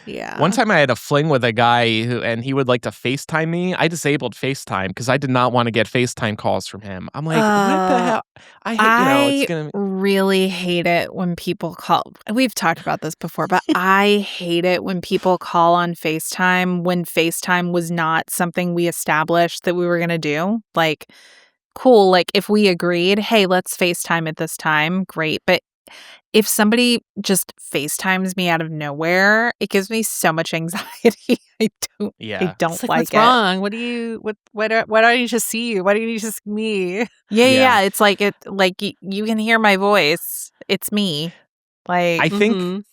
Yeah. One time I had a fling with a guy and he would like to FaceTime me. I disabled FaceTime because I did not want to get FaceTime calls from him. I'm like, what the hell? I really hate it when people call. We've talked about this before, but I hate it when people call on FaceTime when FaceTime was not something we established that we were going to do. Like, cool. Like if we agreed, hey, let's FaceTime at this time. Great. But if somebody just FaceTimes me out of nowhere, it gives me so much anxiety. I don't like like what's it. wrong? Why don't you just see you? Why don't you just me? Yeah. It's like you can hear my voice. It's me. Like I think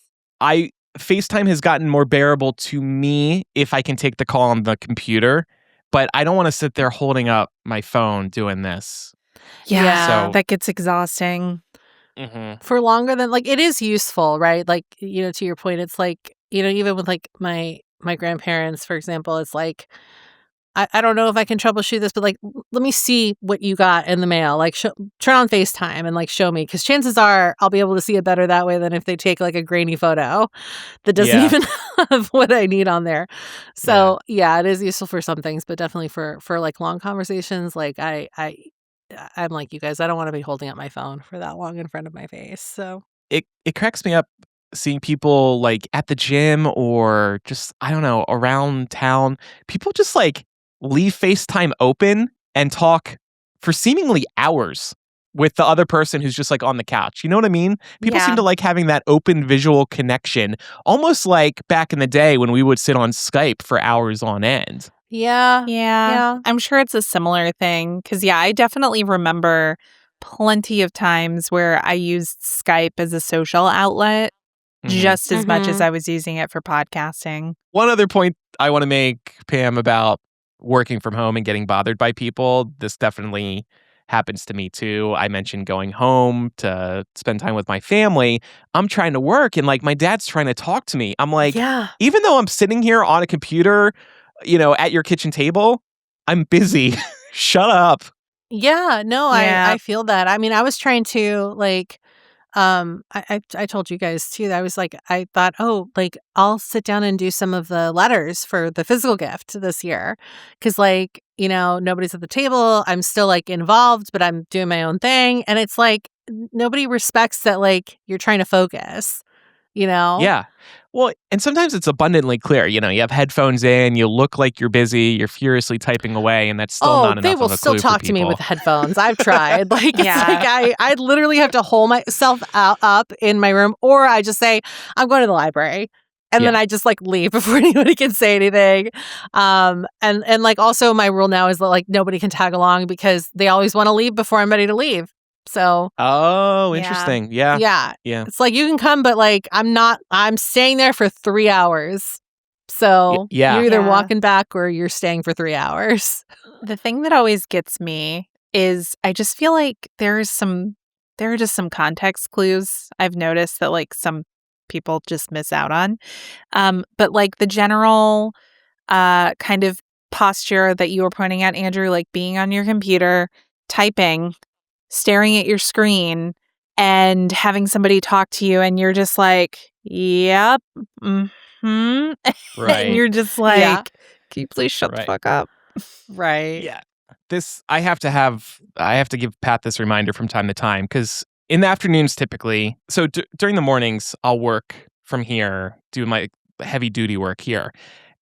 FaceTime has gotten more bearable to me if I can take the call on the computer, but I don't want to sit there holding up my phone doing this. Yeah. So, that gets exhausting. For longer than like it is useful, right? Like, you know, to your point, it's like, you know, even with like my grandparents, for example, it's like I don't know if I can troubleshoot this, but like let me see what you got in the mail. Like turn on FaceTime and like show me, because chances are I'll be able to see it better that way than if they take like a grainy photo that doesn't even have what I need on there. So it is useful for some things, but definitely for like long conversations, like I'm like you guys, I don't want to be holding up my phone for that long in front of my face. So it cracks me up seeing people like at the gym or just, I don't know, around town. People just like leave FaceTime open and talk for seemingly hours with the other person who's just like on the couch. You know what I mean? People seem to like having that open visual connection, almost like back in the day when we would sit on Skype for hours on end. Yeah. I'm sure it's a similar thing because, I definitely remember plenty of times where I used Skype as a social outlet just as much as I was using it for podcasting. One other point I want to make, Pam, about working from home and getting bothered by people. This definitely happens to me too. I mentioned going home to spend time with my family. I'm trying to work and like my dad's trying to talk to me. I'm like, even though I'm sitting here on a computer, you know, at your kitchen table, I'm busy. Shut up. Yeah, no, I feel that. I mean, I was trying to like, I told you guys too that I was like, I thought, oh, like I'll sit down and do some of the letters for the physical gift this year. Cause like, nobody's at the table. I'm still like involved, but I'm doing my own thing. And it's like, nobody respects that like you're trying to focus, Yeah. Well, and sometimes it's abundantly clear. You have headphones in, you look like you're busy, you're furiously typing away, and that's still not they enough will of a still clue talk for to me people. with headphones. I've tried. Like, it's Yeah. like I literally have to hold myself up in my room, or I just say, I'm going to the library. And then Yeah. I just like leave before anybody can say anything. And like also my rule now is that like nobody can tag along because they always want to leave before I'm ready to leave. So Oh, Yeah. interesting. Yeah. yeah. Yeah. It's like you can come, but like I'm staying there for 3 hours. So yeah. you're either Yeah. walking back or you're staying for 3 hours. The thing that always gets me is I just feel like there are just some context clues I've noticed that like some people just miss out on. But like the general kind of posture that you were pointing out, Andrew, like being on your computer, typing, staring at your screen, and having somebody talk to you, and you're just like, yep, and Right. you're just like, Yeah. can you please shut the Right. fuck up? Right. Yeah. I have to give Pat this reminder from time to time because in the afternoons typically, so during the mornings, I'll work from here, do my heavy duty work here.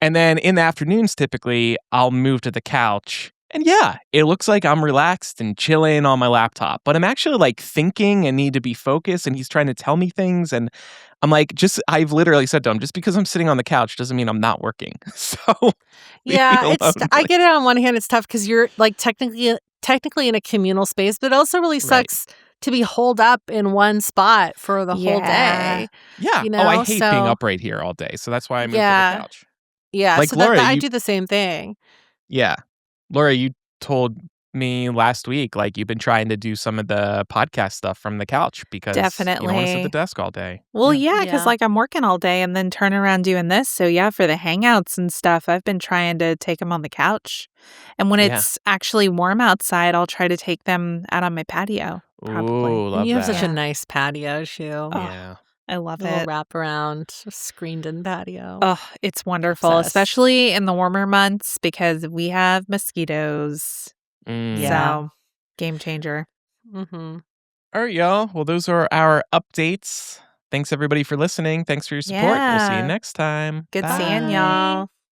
And then in the afternoons, typically, I'll move to the couch. And yeah, it looks like I'm relaxed and chilling on my laptop, but I'm actually like thinking and need to be focused. And he's trying to tell me things. And I'm like, I've literally said to him, just because I'm sitting on the couch doesn't mean I'm not working. So Yeah, leave me alone, I please. get it on one hand, it's tough because you're like technically in a communal space, but it also really sucks to be holed up in one spot for the whole Yeah. day. Yeah. You I know, hate being so- up right here all day. So that's why I moved to Yeah. the couch. Yeah, Like so Laura, I you- do the same thing. Yeah. Laura, you told me last week, like you've been trying to do some of the podcast stuff from the couch because you don't want to sit at Definitely. the desk all day. Well, yeah, because Yeah. like I'm working all day and then turn around doing this. So yeah, for the hangouts and stuff, I've been trying to take them on the couch. And when Yeah. it's actually warm outside, I'll try to take them out on my patio. Probably. Ooh, love And you have that. such a Yeah. nice patio, Shu. Oh, Yeah. I love Little it. wraparound, screened-in patio. Oh, it's wonderful, Obsessed. especially in the warmer months because we have mosquitoes. Mm. Yeah. So, game changer. Mm-hmm. All right, y'all. Well, those are our updates. Thanks everybody for listening. Thanks for your support. We'll see you Yeah. next time. Good Bye. seeing y'all.